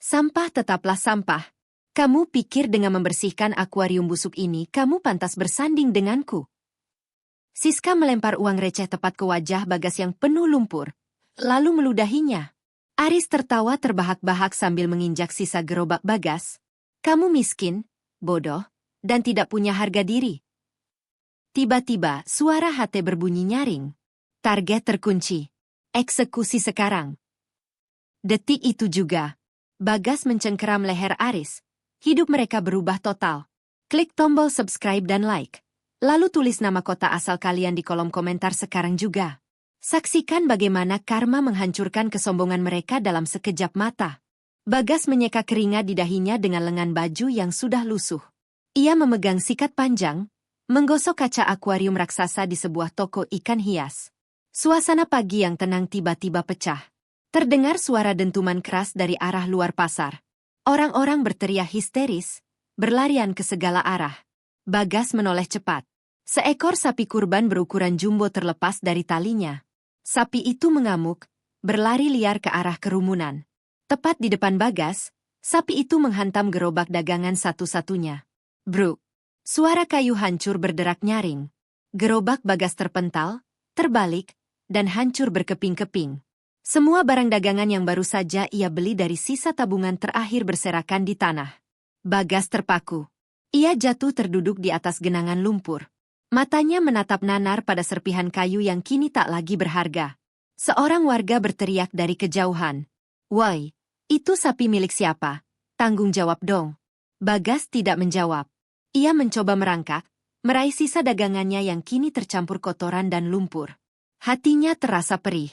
Sampah tetaplah sampah. Kamu pikir dengan membersihkan akuarium busuk ini, kamu pantas bersanding denganku? Siska melempar uang receh tepat ke wajah Bagas yang penuh lumpur, lalu meludahinya. Aris tertawa terbahak-bahak sambil menginjak sisa gerobak Bagas. Kamu miskin, bodoh, dan tidak punya harga diri. Tiba-tiba, suara HT berbunyi nyaring. Target terkunci. Eksekusi sekarang. Detik itu juga, Bagas mencengkeram leher Aris. Hidup mereka berubah total. Klik tombol subscribe dan like. Lalu tulis nama kota asal kalian di kolom komentar sekarang juga. Saksikan bagaimana karma menghancurkan kesombongan mereka dalam sekejap mata. Bagas menyeka keringat di dahinya dengan lengan baju yang sudah lusuh. Ia memegang sikat panjang, menggosok kaca akuarium raksasa di sebuah toko ikan hias. Suasana pagi yang tenang tiba-tiba pecah. Terdengar suara dentuman keras dari arah luar pasar. Orang-orang berteriak histeris, berlarian ke segala arah. Bagas menoleh cepat. Seekor sapi kurban berukuran jumbo terlepas dari talinya. Sapi itu mengamuk, berlari liar ke arah kerumunan. Tepat di depan Bagas, sapi itu menghantam gerobak dagangan satu-satunya. Bruk! Suara kayu hancur berderak nyaring. Gerobak Bagas terpental, terbalik, dan hancur berkeping-keping. Semua barang dagangan yang baru saja ia beli dari sisa tabungan terakhir berserakan di tanah. Bagas terpaku. Ia jatuh terduduk di atas genangan lumpur. Matanya menatap nanar pada serpihan kayu yang kini tak lagi berharga. Seorang warga berteriak dari kejauhan. "Woi, itu sapi milik siapa? Tanggung jawab dong." Bagas tidak menjawab. Ia mencoba merangkak, meraih sisa dagangannya yang kini tercampur kotoran dan lumpur. Hatinya terasa perih.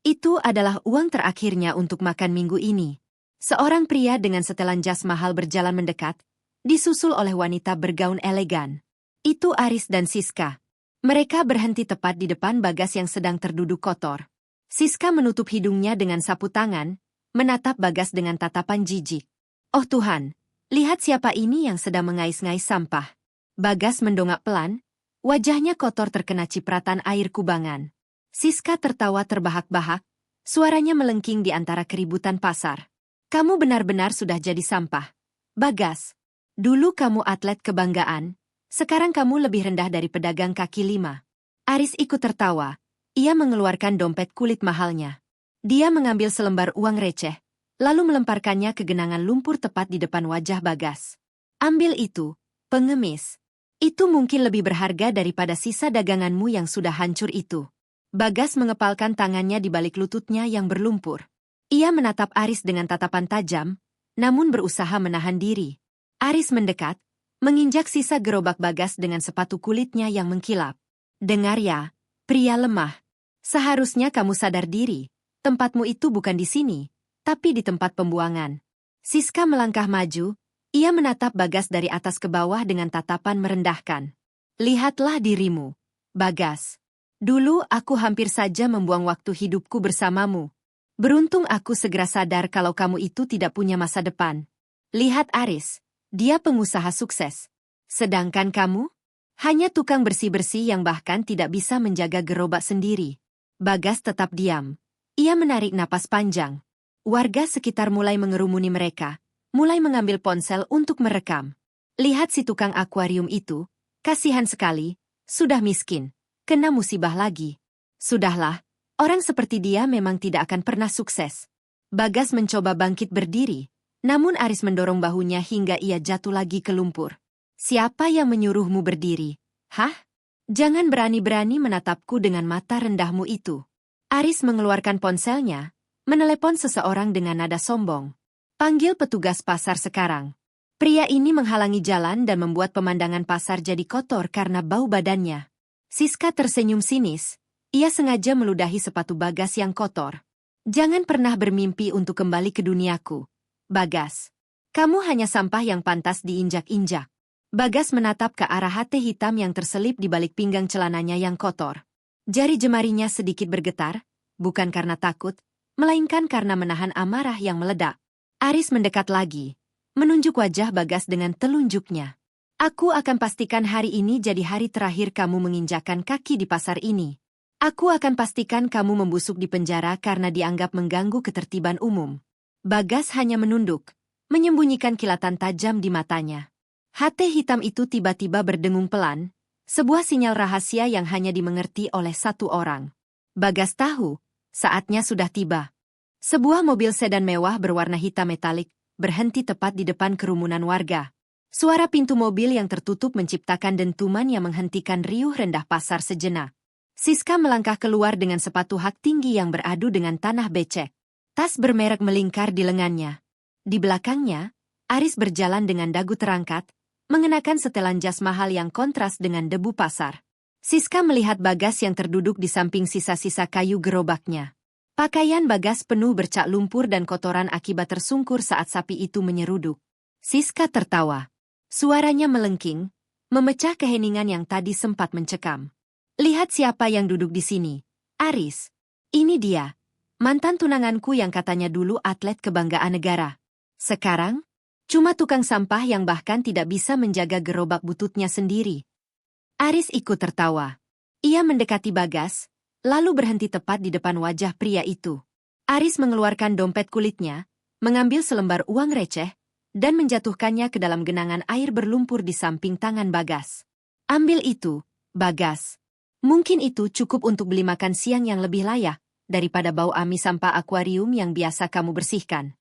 Itu adalah uang terakhirnya untuk makan minggu ini. Seorang pria dengan setelan jas mahal berjalan mendekat, disusul oleh wanita bergaun elegan. Itu Aris dan Siska. Mereka berhenti tepat di depan Bagas yang sedang terduduk kotor. Siska menutup hidungnya dengan sapu tangan, menatap Bagas dengan tatapan jijik. "Oh Tuhan, lihat siapa ini yang sedang mengais-ngais sampah." Bagas mendongak pelan, wajahnya kotor terkena cipratan air kubangan. Siska tertawa terbahak-bahak, suaranya melengking di antara keributan pasar. "Kamu benar-benar sudah jadi sampah. Bagas, dulu kamu atlet kebanggaan, sekarang kamu lebih rendah dari pedagang kaki lima." Aris ikut tertawa, ia mengeluarkan dompet kulit mahalnya. Dia mengambil selembar uang receh, lalu melemparkannya ke genangan lumpur tepat di depan wajah Bagas. "Ambil itu, pengemis. Itu mungkin lebih berharga daripada sisa daganganmu yang sudah hancur itu." Bagas mengepalkan tangannya di balik lututnya yang berlumpur. Ia menatap Aris dengan tatapan tajam, namun berusaha menahan diri. Aris mendekat, menginjak sisa gerobak Bagas dengan sepatu kulitnya yang mengkilap. "Dengar ya, pria lemah. Seharusnya kamu sadar diri. Tempatmu itu bukan di sini, tapi di tempat pembuangan." Siska melangkah maju, ia menatap Bagas dari atas ke bawah dengan tatapan merendahkan. "Lihatlah dirimu, Bagas. Dulu aku hampir saja membuang waktu hidupku bersamamu. Beruntung aku segera sadar kalau kamu itu tidak punya masa depan. Lihat Aris, dia pengusaha sukses. Sedangkan kamu? Hanya tukang bersih-bersih yang bahkan tidak bisa menjaga gerobak sendiri." Bagas tetap diam. Ia menarik napas panjang. Warga sekitar mulai mengerumuni mereka, mulai mengambil ponsel untuk merekam. Lihat si tukang akuarium itu, kasihan sekali, sudah miskin. Kena musibah lagi. Sudahlah, orang seperti dia memang tidak akan pernah sukses. Bagas mencoba bangkit berdiri, namun Aris mendorong bahunya hingga ia jatuh lagi ke lumpur. "Siapa yang menyuruhmu berdiri? Hah? Jangan berani-berani menatapku dengan mata rendahmu itu." Aris mengeluarkan ponselnya, menelepon seseorang dengan nada sombong. "Panggil petugas pasar sekarang." Pria ini menghalangi jalan dan membuat pemandangan pasar jadi kotor karena bau badannya. Siska tersenyum sinis, ia sengaja meludahi sepatu Bagas yang kotor. "Jangan pernah bermimpi untuk kembali ke duniaku, Bagas. Kamu hanya sampah yang pantas diinjak-injak." Bagas menatap ke arah HT hitam yang terselip di balik pinggang celananya yang kotor. Jari jemarinya sedikit bergetar, bukan karena takut, melainkan karena menahan amarah yang meledak. Aris mendekat lagi, menunjuk wajah Bagas dengan telunjuknya. "Aku akan pastikan hari ini jadi hari terakhir kamu menginjakkan kaki di pasar ini. Aku akan pastikan kamu membusuk di penjara karena dianggap mengganggu ketertiban umum." Bagas hanya menunduk, menyembunyikan kilatan tajam di matanya. HT hitam itu tiba-tiba berdengung pelan, sebuah sinyal rahasia yang hanya dimengerti oleh satu orang. Bagas tahu, saatnya sudah tiba. Sebuah mobil sedan mewah berwarna hitam metalik berhenti tepat di depan kerumunan warga. Suara pintu mobil yang tertutup menciptakan dentuman yang menghentikan riuh rendah pasar sejenak. Siska melangkah keluar dengan sepatu hak tinggi yang beradu dengan tanah becek. Tas bermerek melingkar di lengannya. Di belakangnya, Aris berjalan dengan dagu terangkat, mengenakan setelan jas mahal yang kontras dengan debu pasar. Siska melihat Bagas yang terduduk di samping sisa-sisa kayu gerobaknya. Pakaian Bagas penuh bercak lumpur dan kotoran akibat tersungkur saat sapi itu menyeruduk. Siska tertawa. Suaranya melengking, memecah keheningan yang tadi sempat mencekam. Lihat siapa yang duduk di sini. Aris. Ini dia. Mantan tunanganku yang katanya dulu atlet kebanggaan negara. Sekarang, cuma tukang sampah yang bahkan tidak bisa menjaga gerobak bututnya sendiri. Aris ikut tertawa. Ia mendekati Bagas, lalu berhenti tepat di depan wajah pria itu. Aris mengeluarkan dompet kulitnya, mengambil selembar uang receh, dan menjatuhkannya ke dalam genangan air berlumpur di samping tangan Bagas. Ambil itu, Bagas. Mungkin itu cukup untuk beli makan siang yang lebih layak daripada bau amis sampah akuarium yang biasa kamu bersihkan.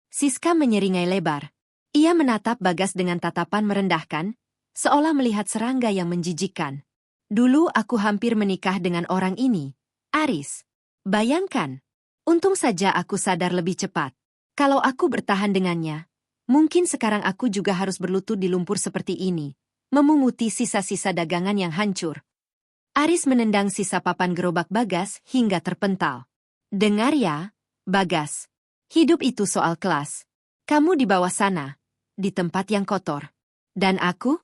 Siska menyeringai lebar. Ia menatap Bagas dengan tatapan merendahkan, seolah melihat serangga yang menjijikkan. Dulu aku hampir menikah dengan orang ini, Aris. Bayangkan. Untung saja aku sadar lebih cepat. Kalau aku bertahan dengannya, mungkin sekarang aku juga harus berlutut di lumpur seperti ini, memunguti sisa-sisa dagangan yang hancur. Aris menendang sisa papan gerobak Bagas hingga terpental. Dengar ya, Bagas. Hidup itu soal kelas. Kamu di bawah sana, di tempat yang kotor. Dan aku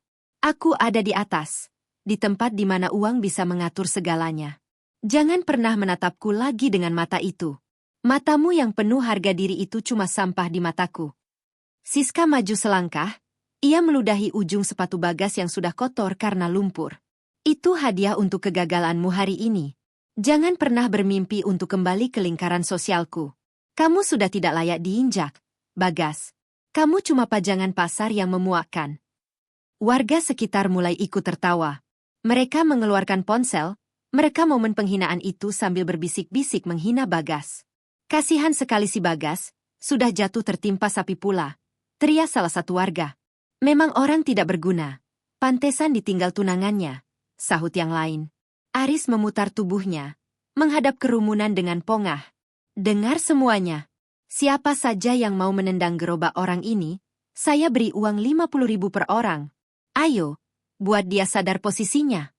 ada di atas, di tempat di mana uang bisa mengatur segalanya. Jangan pernah menatapku lagi dengan mata itu. Matamu yang penuh harga diri itu cuma sampah di mataku. Siska maju selangkah, ia meludahi ujung sepatu Bagas yang sudah kotor karena lumpur. Itu hadiah untuk kegagalanmu hari ini. Jangan pernah bermimpi untuk kembali ke lingkaran sosialku. Kamu sudah tidak layak diinjak, Bagas. Kamu cuma pajangan pasar yang memuakkan. Warga sekitar mulai ikut tertawa. Mereka mengeluarkan ponsel, merekam momen penghinaan itu sambil berbisik-bisik menghina Bagas. Kasihan sekali si Bagas, sudah jatuh tertimpa sapi pula, teriak salah satu warga. Memang orang tidak berguna. Pantesan ditinggal tunangannya, sahut yang lain. Aris memutar tubuhnya, menghadap kerumunan dengan pongah. Dengar semuanya. Siapa saja yang mau menendang gerobak orang ini, saya beri uang 50.000 per orang. Ayo, buat dia sadar posisinya.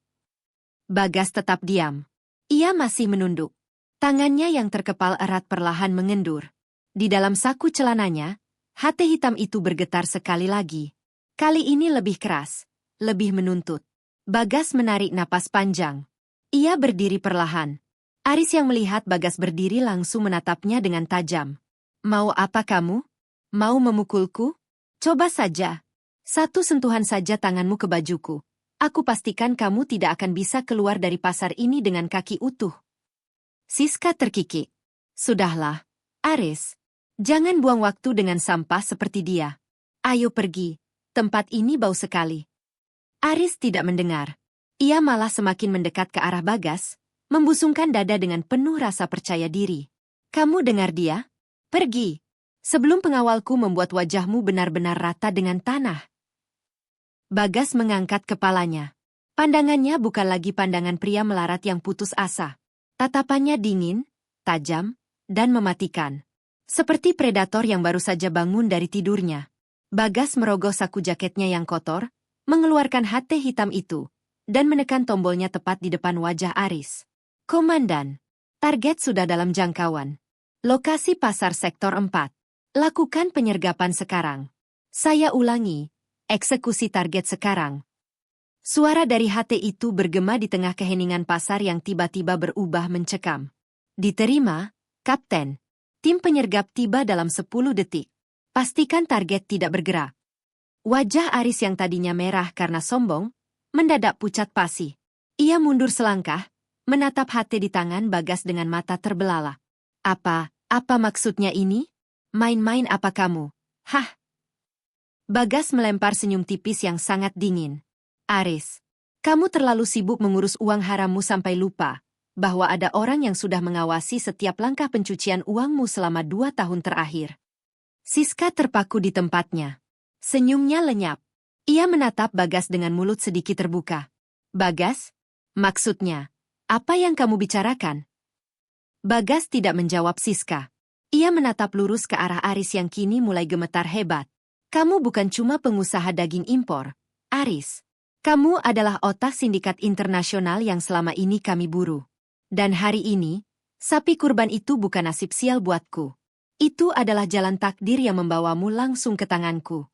Bagas tetap diam. Ia masih menunduk. Tangannya yang terkepal erat perlahan mengendur. Di dalam saku celananya, HT hitam itu bergetar sekali lagi. Kali ini lebih keras, lebih menuntut. Bagas menarik napas panjang. Ia berdiri perlahan. Aris yang melihat Bagas berdiri langsung menatapnya dengan tajam. Mau apa kamu? Mau memukulku? Coba saja. Satu sentuhan saja tanganmu ke bajuku. Aku pastikan kamu tidak akan bisa keluar dari pasar ini dengan kaki utuh. Siska terkikik. Sudahlah, Aris. Jangan buang waktu dengan sampah seperti dia. Ayo pergi. Tempat ini bau sekali. Aris tidak mendengar. Ia malah semakin mendekat ke arah Bagas, membusungkan dada dengan penuh rasa percaya diri. Kamu dengar dia? Pergi. Sebelum pengawalku membuat wajahmu benar-benar rata dengan tanah. Bagas mengangkat kepalanya. Pandangannya bukan lagi pandangan pria melarat yang putus asa. Tatapannya dingin, tajam, dan mematikan. Seperti predator yang baru saja bangun dari tidurnya. Bagas merogoh saku jaketnya yang kotor, mengeluarkan HT hitam itu, dan menekan tombolnya tepat di depan wajah Aris. Komandan, target sudah dalam jangkauan. Lokasi pasar sektor 4. Lakukan penyergapan sekarang. Saya ulangi, eksekusi target sekarang. Suara dari HT itu bergema di tengah keheningan pasar yang tiba-tiba berubah mencekam. Diterima, Kapten. Tim penyergap tiba dalam 10 detik. Pastikan target tidak bergerak. Wajah Aris yang tadinya merah karena sombong, mendadak pucat pasi. Ia mundur selangkah, menatap HT di tangan Bagas dengan mata terbelalak. Apa maksudnya ini? Main-main apa kamu? Hah? Bagas melempar senyum tipis yang sangat dingin. Aris, kamu terlalu sibuk mengurus uang harammu sampai lupa bahwa ada orang yang sudah mengawasi setiap langkah pencucian uangmu selama 2 tahun terakhir. Siska terpaku di tempatnya. Senyumnya lenyap. Ia menatap Bagas dengan mulut sedikit terbuka. Bagas? Maksudnya, apa yang kamu bicarakan? Bagas tidak menjawab Siska. Ia menatap lurus ke arah Aris yang kini mulai gemetar hebat. Kamu bukan cuma pengusaha daging impor, Aris. Kamu adalah otak sindikat internasional yang selama ini kami buru. Dan hari ini, sapi kurban itu bukan nasib sial buatku. Itu adalah jalan takdir yang membawamu langsung ke tanganku.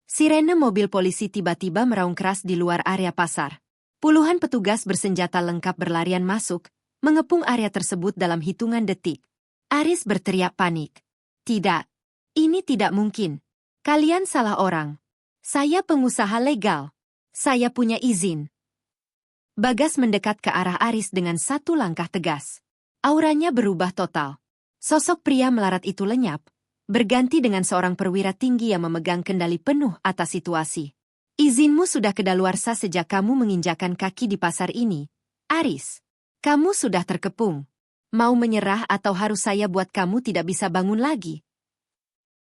Sirene mobil polisi tiba-tiba meraung keras di luar area pasar. Puluhan petugas bersenjata lengkap berlarian masuk, mengepung area tersebut dalam hitungan detik. Aris berteriak panik. Tidak, ini tidak mungkin. Kalian salah orang. Saya pengusaha legal. Saya punya izin. Bagas mendekat ke arah Aris dengan satu langkah tegas. Auranya berubah total. Sosok pria melarat itu lenyap, berganti dengan seorang perwira tinggi yang memegang kendali penuh atas situasi. Izinmu sudah kedaluarsa sejak kamu menginjakan kaki di pasar ini, Aris. Kamu sudah terkepung. Mau menyerah atau harus saya buat kamu tidak bisa bangun lagi?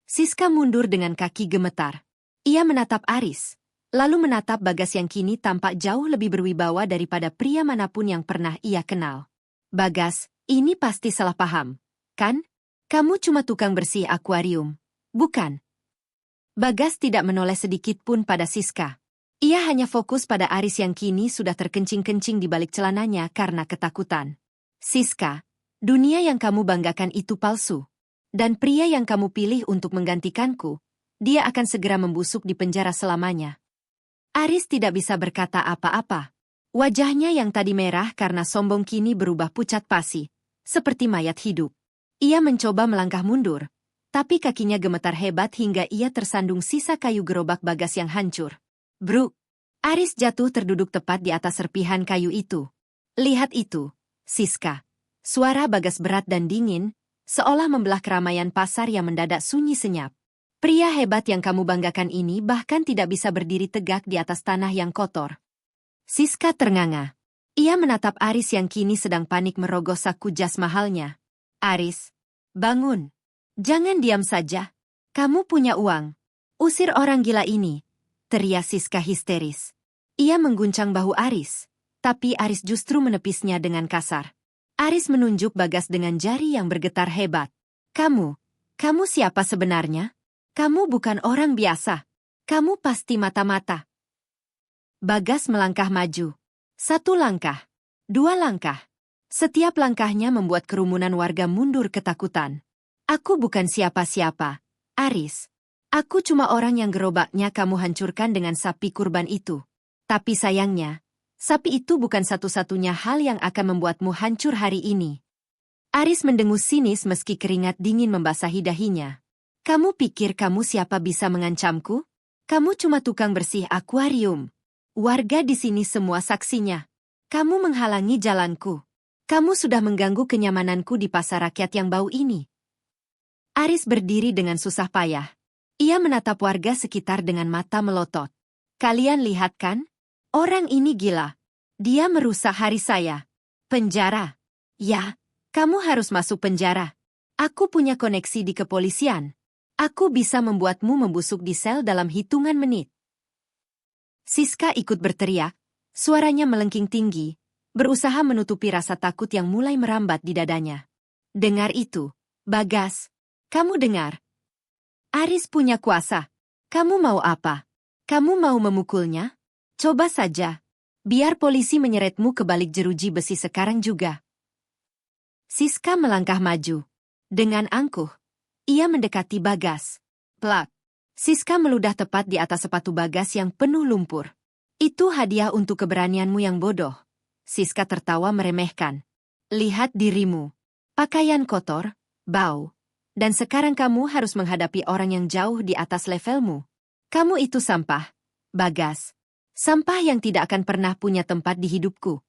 Siska mundur dengan kaki gemetar. Ia menatap Aris, lalu menatap Bagas yang kini tampak jauh lebih berwibawa daripada pria manapun yang pernah ia kenal. Bagas, ini pasti salah paham, kan? Kamu cuma tukang bersih akuarium, bukan? Bagas tidak menoleh sedikit pun pada Siska. Ia hanya fokus pada Aris yang kini sudah terkencing-kencing di balik celananya karena ketakutan. Siska, dunia yang kamu banggakan itu palsu. Dan pria yang kamu pilih untuk menggantikanku, dia akan segera membusuk di penjara selamanya. Aris tidak bisa berkata apa-apa. Wajahnya yang tadi merah karena sombong kini berubah pucat pasi, seperti mayat hidup. Ia mencoba melangkah mundur, tapi kakinya gemetar hebat hingga ia tersandung sisa kayu gerobak Bagas yang hancur. Bruk! Aris jatuh terduduk tepat di atas serpihan kayu itu. Lihat itu, Siska. Suara Bagas berat dan dingin, seolah membelah keramaian pasar yang mendadak sunyi senyap. Pria hebat yang kamu banggakan ini bahkan tidak bisa berdiri tegak di atas tanah yang kotor. Siska ternganga. Ia menatap Aris yang kini sedang panik merogoh saku jas mahalnya. Aris, bangun. Jangan diam saja. Kamu punya uang. Usir orang gila ini, teriak Siska histeris. Ia mengguncang bahu Aris, tapi Aris justru menepisnya dengan kasar. Aris menunjuk Bagas dengan jari yang bergetar hebat. Kamu siapa sebenarnya? Kamu bukan orang biasa. Kamu pasti mata-mata. Bagas melangkah maju. 1 langkah, 2 langkah. Setiap langkahnya membuat kerumunan warga mundur ketakutan. Aku bukan siapa-siapa, Aris. Aku cuma orang yang gerobaknya kamu hancurkan dengan sapi kurban itu. Tapi sayangnya, sapi itu bukan satu-satunya hal yang akan membuatmu hancur hari ini. Aris mendengus sinis meski keringat dingin membasahi dahinya. Kamu pikir kamu siapa bisa mengancamku? Kamu cuma tukang bersih akuarium. Warga di sini semua saksinya. Kamu menghalangi jalanku. Kamu sudah mengganggu kenyamananku di pasar rakyat yang bau ini. Aris berdiri dengan susah payah. Ia menatap warga sekitar dengan mata melotot. Kalian lihat kan? Orang ini gila. Dia merusak hari saya. Penjara. Ya, kamu harus masuk penjara. Aku punya koneksi di kepolisian. Aku bisa membuatmu membusuk di sel dalam hitungan menit. Siska ikut berteriak, suaranya melengking tinggi, berusaha menutupi rasa takut yang mulai merambat di dadanya. Dengar itu, Bagas. Kamu dengar? Aris punya kuasa. Kamu mau apa? Kamu mau memukulnya? Coba saja. Biar polisi menyeretmu ke balik jeruji besi sekarang juga. Siska melangkah maju. Dengan angkuh, ia mendekati Bagas. Plak. Siska meludah tepat di atas sepatu Bagas yang penuh lumpur. Itu hadiah untuk keberanianmu yang bodoh. Siska tertawa meremehkan. Lihat dirimu. Pakaian kotor, bau. Dan sekarang kamu harus menghadapi orang yang jauh di atas levelmu. Kamu itu sampah, Bagas. Sampah yang tidak akan pernah punya tempat di hidupku.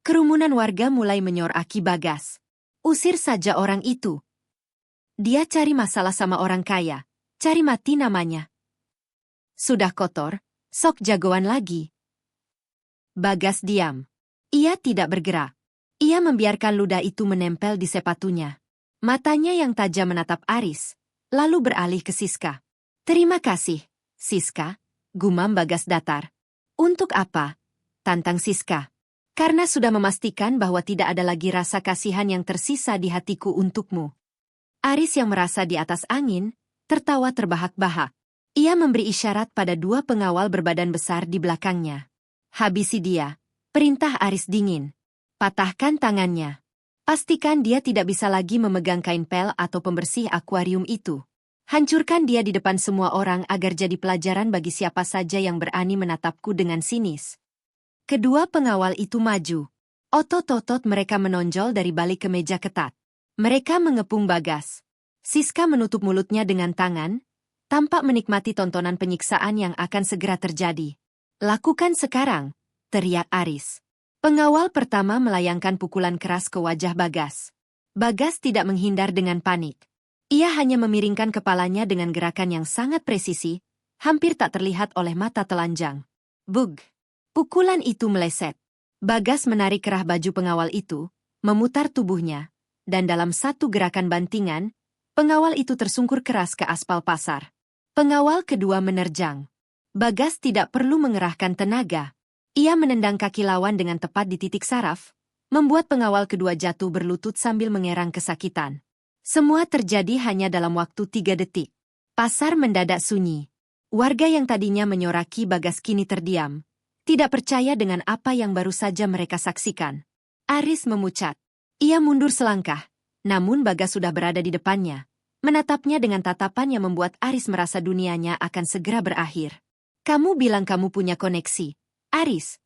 Kerumunan warga mulai menyoraki Bagas. Usir saja orang itu. Dia cari masalah sama orang kaya. Cari mati namanya. Sudah kotor, sok jagoan lagi. Bagas diam. Ia tidak bergerak. Ia membiarkan ludah itu menempel di sepatunya. Matanya yang tajam menatap Aris, lalu beralih ke Siska. Terima kasih, Siska, gumam Bagas datar. Untuk apa? Tantang Siska. Karena sudah memastikan bahwa tidak ada lagi rasa kasihan yang tersisa di hatiku untukmu. Aris yang merasa di atas angin, tertawa terbahak-bahak. Ia memberi isyarat pada dua pengawal berbadan besar di belakangnya. Habisi dia, perintah Aris dingin. Patahkan tangannya. Pastikan dia tidak bisa lagi memegang kain pel atau pembersih akuarium itu. Hancurkan dia di depan semua orang agar jadi pelajaran bagi siapa saja yang berani menatapku dengan sinis. Kedua pengawal itu maju. Otot-otot mereka menonjol dari balik kemeja ketat. Mereka mengepung Bagas. Siska menutup mulutnya dengan tangan, tampak menikmati tontonan penyiksaan yang akan segera terjadi. Lakukan sekarang, teriak Aris. Pengawal pertama melayangkan pukulan keras ke wajah Bagas. Bagas tidak menghindar dengan panik. Ia hanya memiringkan kepalanya dengan gerakan yang sangat presisi, hampir tak terlihat oleh mata telanjang. Bug! Pukulan itu meleset. Bagas menarik kerah baju pengawal itu, memutar tubuhnya, dan dalam satu gerakan bantingan, pengawal itu tersungkur keras ke aspal pasar. Pengawal kedua menerjang. Bagas tidak perlu mengerahkan tenaga. Ia menendang kaki lawan dengan tepat di titik saraf, membuat pengawal kedua jatuh berlutut sambil mengerang kesakitan. Semua terjadi hanya dalam waktu 3 detik. Pasar mendadak sunyi. Warga yang tadinya menyoraki Bagas kini terdiam, tidak percaya dengan apa yang baru saja mereka saksikan. Aris memucat. Ia mundur selangkah, namun Bagas sudah berada di depannya, menatapnya dengan tatapan yang membuat Aris merasa dunianya akan segera berakhir. Kamu bilang kamu punya koneksi, Aris.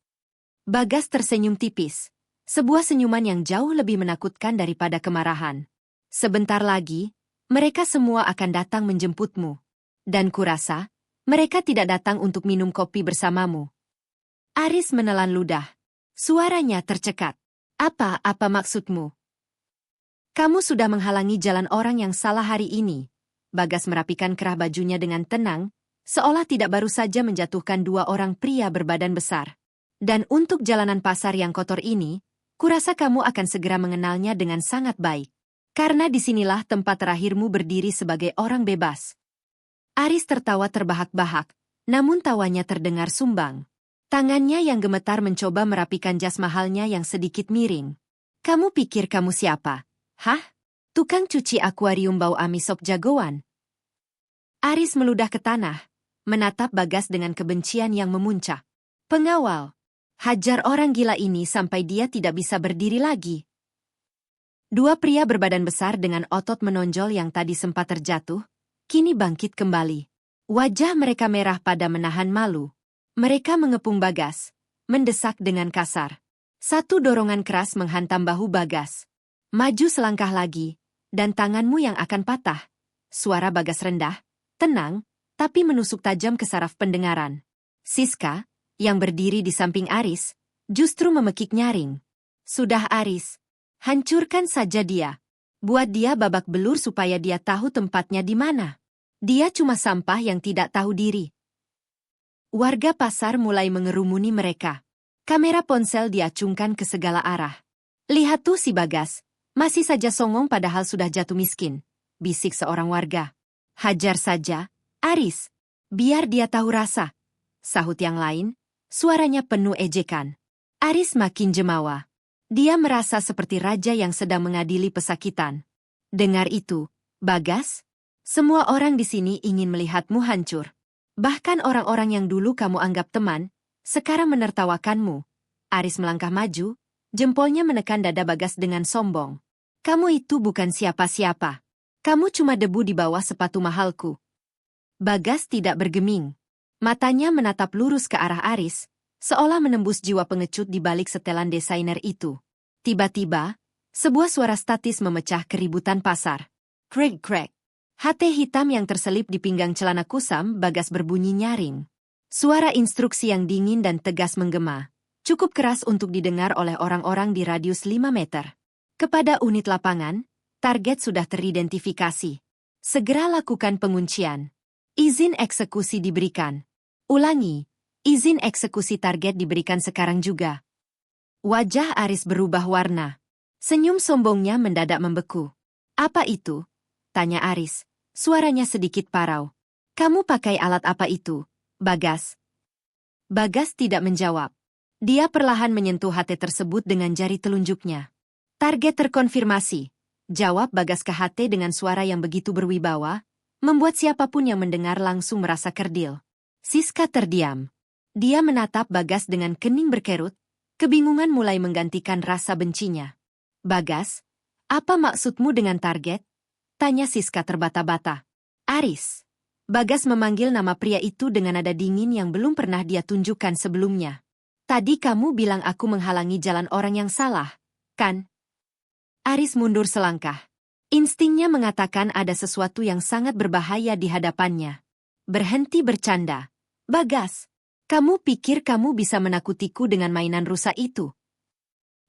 Bagas tersenyum tipis. Sebuah senyuman yang jauh lebih menakutkan daripada kemarahan. Sebentar lagi, mereka semua akan datang menjemputmu. Dan kurasa, mereka tidak datang untuk minum kopi bersamamu. Aris menelan ludah. Suaranya tercekat. Apa maksudmu? Kamu sudah menghalangi jalan orang yang salah hari ini. Bagas merapikan kerah bajunya dengan tenang, seolah tidak baru saja menjatuhkan dua orang pria berbadan besar. Dan untuk jalanan pasar yang kotor ini, kurasa kamu akan segera mengenalnya dengan sangat baik. Karena disinilah tempat terakhirmu berdiri sebagai orang bebas. Aris tertawa terbahak-bahak, namun tawanya terdengar sumbang. Tangannya yang gemetar mencoba merapikan jas mahalnya yang sedikit miring. Kamu pikir kamu siapa? Hah? Tukang cuci akuarium bau amis sop jagoan? Aris meludah ke tanah, menatap Bagas dengan kebencian yang memuncak. Pengawal, hajar orang gila ini sampai dia tidak bisa berdiri lagi. Dua pria berbadan besar dengan otot menonjol yang tadi sempat terjatuh, kini bangkit kembali. Wajah mereka merah pada menahan malu. Mereka mengepung Bagas, mendesak dengan kasar. Satu dorongan keras menghantam bahu Bagas. Maju selangkah lagi, dan tanganmu yang akan patah. Suara Bagas rendah, tenang, tapi menusuk tajam ke saraf pendengaran. Siska, yang berdiri di samping Aris, justru memekik nyaring. Sudah Aris, hancurkan saja dia. Buat dia babak belur supaya dia tahu tempatnya di mana. Dia cuma sampah yang tidak tahu diri. Warga pasar mulai mengerumuni mereka. Kamera ponsel diacungkan ke segala arah. Lihat tuh si Bagas, masih saja songong padahal sudah jatuh miskin, bisik seorang warga. Hajar saja, Aris, biar dia tahu rasa. Sahut yang lain, suaranya penuh ejekan. Aris makin jemawa. Dia merasa seperti raja yang sedang mengadili pesakitan. Dengar itu, Bagas, semua orang di sini ingin melihatmu hancur. Bahkan orang-orang yang dulu kamu anggap teman, sekarang menertawakanmu. Aris melangkah maju, jempolnya menekan dada Bagas dengan sombong. Kamu itu bukan siapa-siapa. Kamu cuma debu di bawah sepatu mahalku. Bagas tidak bergeming. Matanya menatap lurus ke arah Aris, seolah menembus jiwa pengecut di balik setelan desainer itu. Tiba-tiba, sebuah suara statis memecah keributan pasar. Krek-krek. HT hitam yang terselip di pinggang celana kusam Bagas berbunyi nyaring. Suara instruksi yang dingin dan tegas menggema, cukup keras untuk didengar oleh orang-orang di radius 5 meter. Kepada unit lapangan, Target sudah teridentifikasi. Segera lakukan penguncian. Izin eksekusi diberikan. Ulangi, izin eksekusi target diberikan sekarang juga. Wajah Aris berubah warna. Senyum sombongnya mendadak membeku. Apa itu? Tanya Aris. Suaranya sedikit parau. Kamu pakai alat apa itu, Bagas? Bagas tidak menjawab. Dia perlahan menyentuh HT tersebut dengan jari telunjuknya. Target terkonfirmasi. Jawab Bagas ke HT dengan suara yang begitu berwibawa, membuat siapapun yang mendengar langsung merasa kerdil. Siska terdiam. Dia menatap Bagas dengan kening berkerut, kebingungan mulai menggantikan rasa bencinya. Bagas, apa maksudmu dengan target? Tanya Siska terbata-bata. Aris. Bagas memanggil nama pria itu dengan nada dingin yang belum pernah dia tunjukkan sebelumnya. Tadi kamu bilang aku menghalangi jalan orang yang salah, kan? Aris mundur selangkah. Instingnya mengatakan ada sesuatu yang sangat berbahaya di hadapannya. Berhenti bercanda. Bagas, kamu pikir kamu bisa menakutiku dengan mainan rusa itu?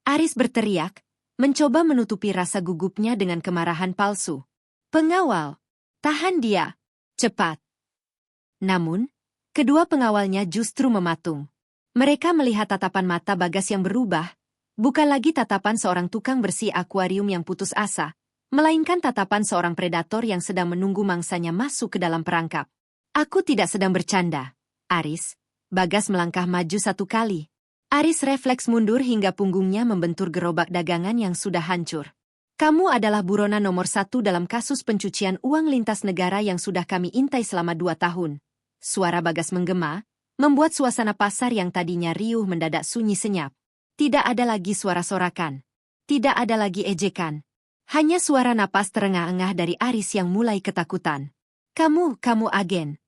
Aris berteriak, mencoba menutupi rasa gugupnya dengan kemarahan palsu. Pengawal, tahan dia, cepat. Namun, kedua pengawalnya justru mematung. Mereka melihat tatapan mata Bagas yang berubah, bukan lagi tatapan seorang tukang bersih akuarium yang putus asa, melainkan tatapan seorang predator yang sedang menunggu mangsanya masuk ke dalam perangkap. Aku tidak sedang bercanda, Aris. Bagas melangkah maju satu kali. Aris refleks mundur hingga punggungnya membentur gerobak dagangan yang sudah hancur. Kamu adalah buronan nomor 1 dalam kasus pencucian uang lintas negara yang sudah kami intai selama 2 tahun. Suara Bagas menggema, membuat suasana pasar yang tadinya riuh mendadak sunyi senyap. Tidak ada lagi suara sorakan. Tidak ada lagi ejekan. Hanya suara napas terengah-engah dari Aris yang mulai ketakutan. Kamu agen.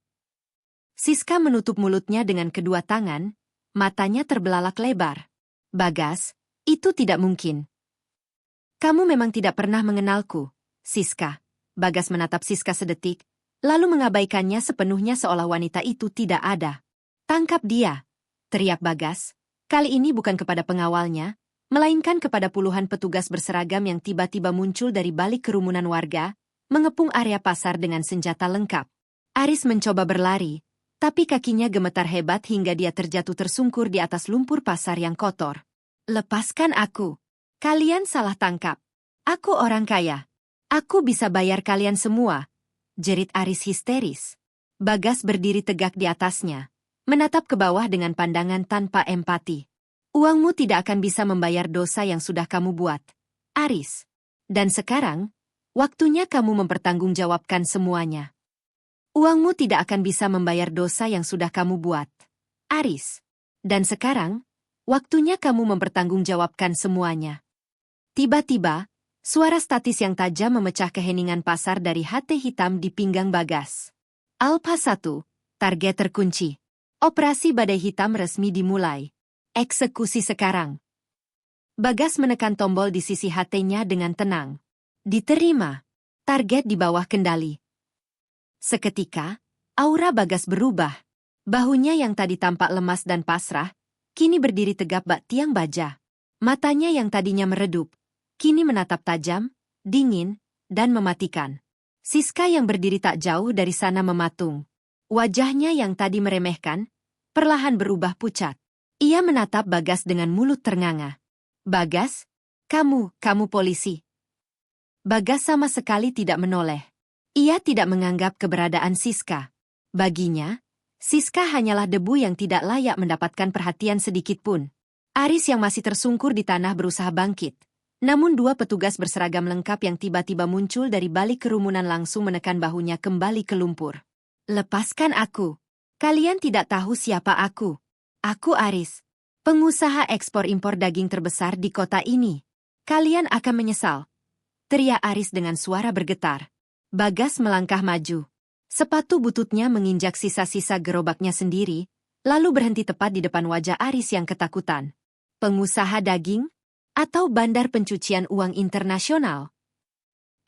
Siska menutup mulutnya dengan kedua tangan, matanya terbelalak lebar. Bagas, itu tidak mungkin. Kamu memang tidak pernah mengenalku, Siska. Bagas menatap Siska sedetik, lalu mengabaikannya sepenuhnya seolah wanita itu tidak ada. Tangkap dia, teriak Bagas. Kali ini bukan kepada pengawalnya, melainkan kepada puluhan petugas berseragam yang tiba-tiba muncul dari balik kerumunan warga, mengepung area pasar dengan senjata lengkap. Aris mencoba berlari, tapi kakinya gemetar hebat hingga dia terjatuh tersungkur di atas lumpur pasar yang kotor. Lepaskan aku. Kalian salah tangkap. Aku orang kaya. Aku bisa bayar kalian semua, jerit Aris histeris. Bagas berdiri tegak di atasnya, menatap ke bawah dengan pandangan tanpa empati. Uangmu tidak akan bisa membayar dosa yang sudah kamu buat, Aris. Dan sekarang, waktunya kamu mempertanggungjawabkan semuanya. Uangmu tidak akan bisa membayar dosa yang sudah kamu buat, Aris. Dan sekarang, waktunya kamu mempertanggungjawabkan semuanya. Tiba-tiba, suara statis yang tajam memecah keheningan pasar dari HT hitam di pinggang Bagas. Alpha 1, target terkunci. Operasi Badai Hitam resmi dimulai. Eksekusi sekarang. Bagas menekan tombol di sisi HT-nya dengan tenang. Diterima. Target di bawah kendali. Seketika, aura Bagas berubah. Bahunya yang tadi tampak lemas dan pasrah, kini berdiri tegap bak tiang baja. Matanya yang tadinya meredup, kini menatap tajam, dingin, dan mematikan. Siska yang berdiri tak jauh dari sana mematung. Wajahnya yang tadi meremehkan, perlahan berubah pucat. Ia menatap Bagas dengan mulut ternganga. Bagas, kamu polisi. Bagas sama sekali tidak menoleh. Ia tidak menganggap keberadaan Siska. Baginya, Siska hanyalah debu yang tidak layak mendapatkan perhatian sedikitpun. Aris yang masih tersungkur di tanah berusaha bangkit. Namun dua petugas berseragam lengkap yang tiba-tiba muncul dari balik kerumunan langsung menekan bahunya kembali ke lumpur. Lepaskan aku. Kalian tidak tahu siapa aku. Aku Aris, pengusaha ekspor-impor daging terbesar di kota ini. Kalian akan menyesal, teriak Aris dengan suara bergetar. Bagas melangkah maju. Sepatu bututnya menginjak sisa-sisa gerobaknya sendiri, lalu berhenti tepat di depan wajah Aris yang ketakutan. Pengusaha daging? Atau bandar pencucian uang internasional?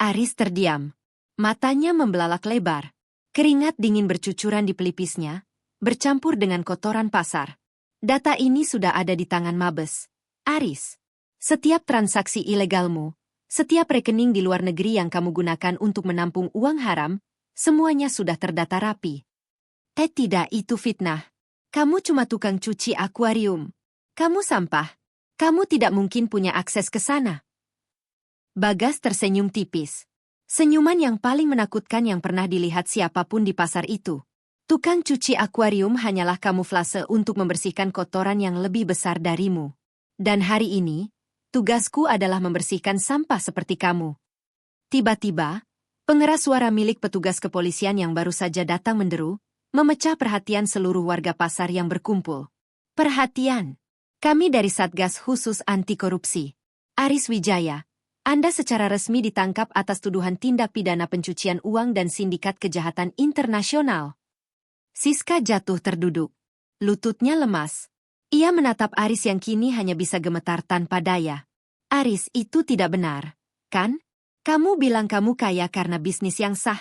Aris terdiam. Matanya membelalak lebar. Keringat dingin bercucuran di pelipisnya, bercampur dengan kotoran pasar. Data ini sudah ada di tangan Mabes. Aris, setiap transaksi ilegalmu, Setiap rekening di luar negeri yang kamu gunakan untuk menampung uang haram, semuanya sudah terdata rapi. Tidak, itu fitnah. Kamu cuma tukang cuci akuarium. Kamu sampah. Kamu tidak mungkin punya akses ke sana. Bagas tersenyum tipis. Senyuman yang paling menakutkan yang pernah dilihat siapapun di pasar itu. Tukang cuci akuarium hanyalah kamuflase untuk membersihkan kotoran yang lebih besar darimu. Dan hari ini, tugasku adalah membersihkan sampah seperti kamu. Tiba-tiba, pengeras suara milik petugas kepolisian yang baru saja datang menderu, memecah perhatian seluruh warga pasar yang berkumpul. Perhatian! Kami dari Satgas Khusus Anti Korupsi. Aris Wijaya, Anda secara resmi ditangkap atas tuduhan tindak pidana pencucian uang dan sindikat kejahatan internasional. Siska jatuh terduduk. Lututnya lemas. Ia menatap Aris yang kini hanya bisa gemetar tanpa daya. Aris, itu tidak benar, kan? Kamu bilang kamu kaya karena bisnis yang sah.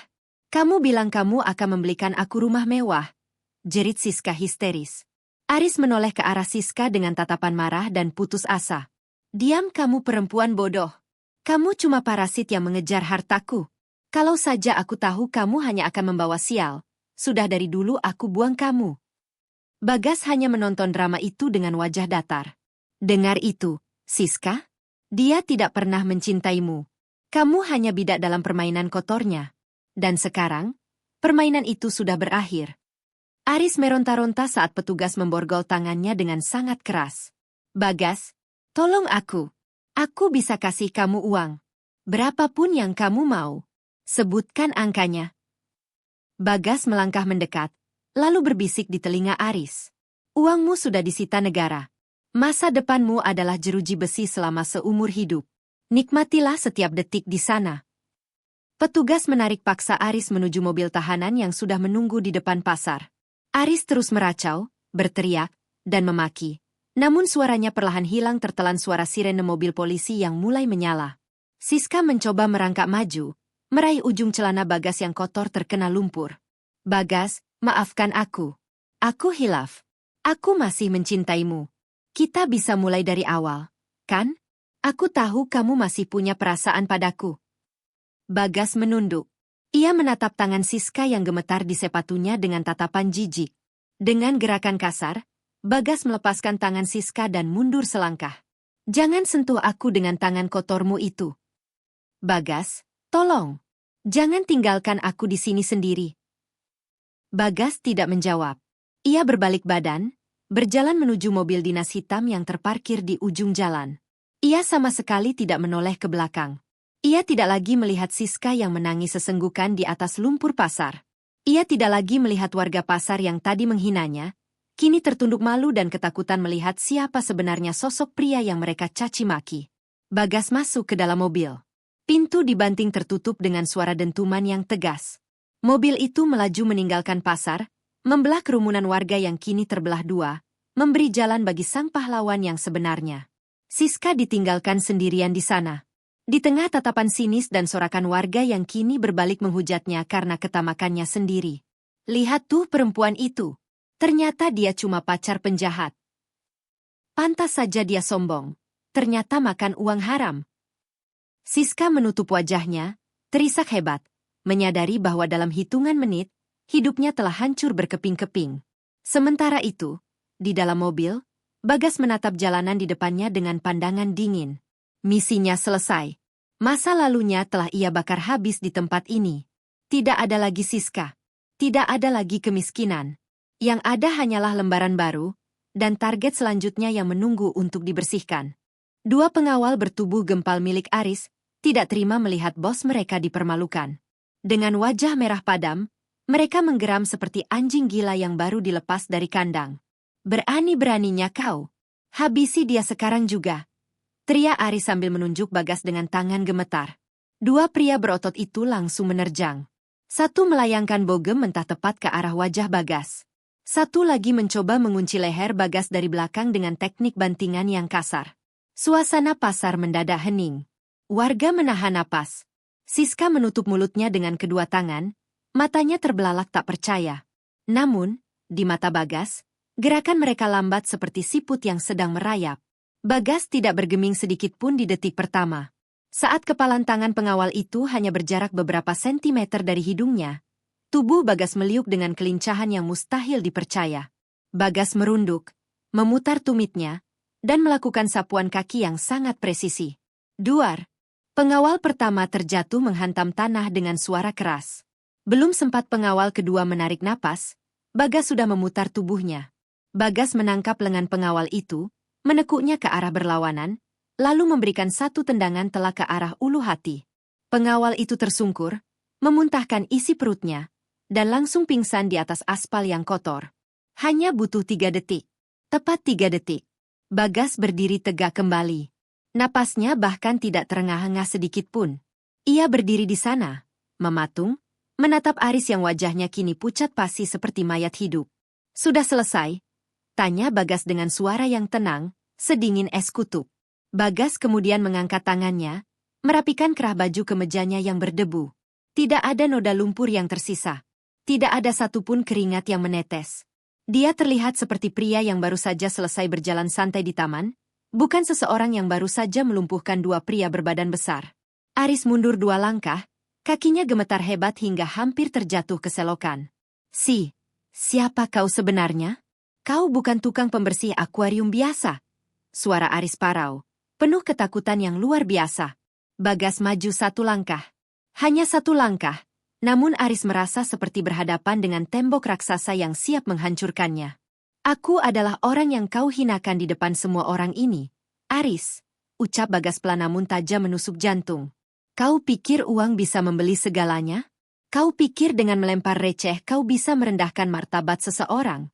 Kamu bilang kamu akan membelikan aku rumah mewah. Jerit Siska histeris. Aris menoleh ke arah Siska dengan tatapan marah dan putus asa. Diam, kamu perempuan bodoh. Kamu cuma parasit yang mengejar hartaku. Kalau saja aku tahu kamu hanya akan membawa sial. Sudah dari dulu aku buang kamu. Bagas hanya menonton drama itu dengan wajah datar. Dengar itu, Siska? Dia tidak pernah mencintaimu. Kamu hanya bidak dalam permainan kotornya. Dan sekarang, permainan itu sudah berakhir. Aris meronta-ronta saat petugas memborgol tangannya dengan sangat keras. Bagas, tolong aku. Aku bisa kasih kamu uang. Berapapun yang kamu mau. Sebutkan angkanya. Bagas melangkah mendekat, lalu berbisik di telinga Aris. Uangmu sudah disita negara. Masa depanmu adalah jeruji besi selama seumur hidup. Nikmatilah setiap detik di sana. Petugas menarik paksa Aris menuju mobil tahanan yang sudah menunggu di depan pasar. Aris terus meracau, berteriak, dan memaki. Namun suaranya perlahan hilang tertelan suara sirene mobil polisi yang mulai menyala. Siska mencoba merangkak maju, meraih ujung celana Bagas yang kotor terkena lumpur. Bagas, maafkan aku. Aku hilaf. Aku masih mencintaimu. Kita bisa mulai dari awal, kan? Aku tahu kamu masih punya perasaan padaku. Bagas menunduk. Ia menatap tangan Siska yang gemetar di sepatunya dengan tatapan jijik. Dengan gerakan kasar, Bagas melepaskan tangan Siska dan mundur selangkah. Jangan sentuh aku dengan tangan kotormu itu. Bagas, tolong. Jangan tinggalkan aku di sini sendiri. Bagas tidak menjawab. Ia berbalik badan, berjalan menuju mobil dinas hitam yang terparkir di ujung jalan. Ia sama sekali tidak menoleh ke belakang. Ia tidak lagi melihat Siska yang menangis sesenggukan di atas lumpur pasar. Ia tidak lagi melihat warga pasar yang tadi menghinanya, kini tertunduk malu dan ketakutan melihat siapa sebenarnya sosok pria yang mereka caci maki. Bagas masuk ke dalam mobil. Pintu dibanting tertutup dengan suara dentuman yang tegas. Mobil itu melaju meninggalkan pasar, membelah kerumunan warga yang kini terbelah dua, memberi jalan bagi sang pahlawan yang sebenarnya. Siska ditinggalkan sendirian di sana. Di tengah tatapan sinis dan sorakan warga yang kini berbalik menghujatnya karena ketamakannya sendiri. Lihat tuh perempuan itu. Ternyata dia cuma pacar penjahat. Pantas saja dia sombong. Ternyata makan uang haram. Siska menutup wajahnya, terisak hebat, menyadari bahwa dalam hitungan menit, hidupnya telah hancur berkeping-keping. Sementara itu, di dalam mobil, Bagas menatap jalanan di depannya dengan pandangan dingin. Misinya selesai. Masa lalunya telah ia bakar habis di tempat ini. Tidak ada lagi Siska. Tidak ada lagi kemiskinan. Yang ada hanyalah lembaran baru, dan target selanjutnya yang menunggu untuk dibersihkan. Dua pengawal bertubuh gempal milik Aris tidak terima melihat bos mereka dipermalukan. Dengan wajah merah padam, mereka menggeram seperti anjing gila yang baru dilepas dari kandang. Berani-beraninya kau. Habisi dia sekarang juga. Teriak Aris sambil menunjuk Bagas dengan tangan gemetar. Dua pria berotot itu langsung menerjang. Satu melayangkan bogem mentah tepat ke arah wajah Bagas. Satu lagi mencoba mengunci leher Bagas dari belakang dengan teknik bantingan yang kasar. Suasana pasar mendadak hening. Warga menahan napas. Siska menutup mulutnya dengan kedua tangan, matanya terbelalak tak percaya. Namun, di mata Bagas, gerakan mereka lambat seperti siput yang sedang merayap. Bagas tidak bergeming sedikit pun di detik pertama. Saat kepalan tangan pengawal itu hanya berjarak beberapa sentimeter dari hidungnya, tubuh Bagas meliuk dengan kelincahan yang mustahil dipercaya. Bagas merunduk, memutar tumitnya, dan melakukan sapuan kaki yang sangat presisi. Duar. Pengawal pertama terjatuh menghantam tanah dengan suara keras. Belum sempat pengawal kedua menarik napas, Bagas sudah memutar tubuhnya. Bagas menangkap lengan pengawal itu, menekuknya ke arah berlawanan, lalu memberikan satu tendangan telak ke arah ulu hati. Pengawal itu tersungkur, memuntahkan isi perutnya, dan langsung pingsan di atas aspal yang kotor. Hanya butuh 3 detik. Tepat 3 detik. Bagas berdiri tegak kembali. Napasnya bahkan tidak terengah-engah sedikit pun. Ia berdiri di sana, mematung, menatap Aris yang wajahnya kini pucat pasi seperti mayat hidup. Sudah selesai? Tanya Bagas dengan suara yang tenang, sedingin es kutub. Bagas kemudian mengangkat tangannya, merapikan kerah baju kemejanya yang berdebu. Tidak ada noda lumpur yang tersisa. Tidak ada satupun keringat yang menetes. Dia terlihat seperti pria yang baru saja selesai berjalan santai di taman, bukan seseorang yang baru saja melumpuhkan 2 pria berbadan besar. Aris mundur 2 langkah, kakinya gemetar hebat hingga hampir terjatuh ke selokan. Siapa kau sebenarnya? Kau bukan tukang pembersih akuarium biasa. Suara Aris parau, penuh ketakutan yang luar biasa. Bagas maju 1 langkah. Hanya 1 langkah, namun Aris merasa seperti berhadapan dengan tembok raksasa yang siap menghancurkannya. Aku adalah orang yang kau hinakan di depan semua orang ini. Aris, ucap Bagas pelan namun tajam menusuk jantung. Kau pikir uang bisa membeli segalanya? Kau pikir dengan melempar receh kau bisa merendahkan martabat seseorang?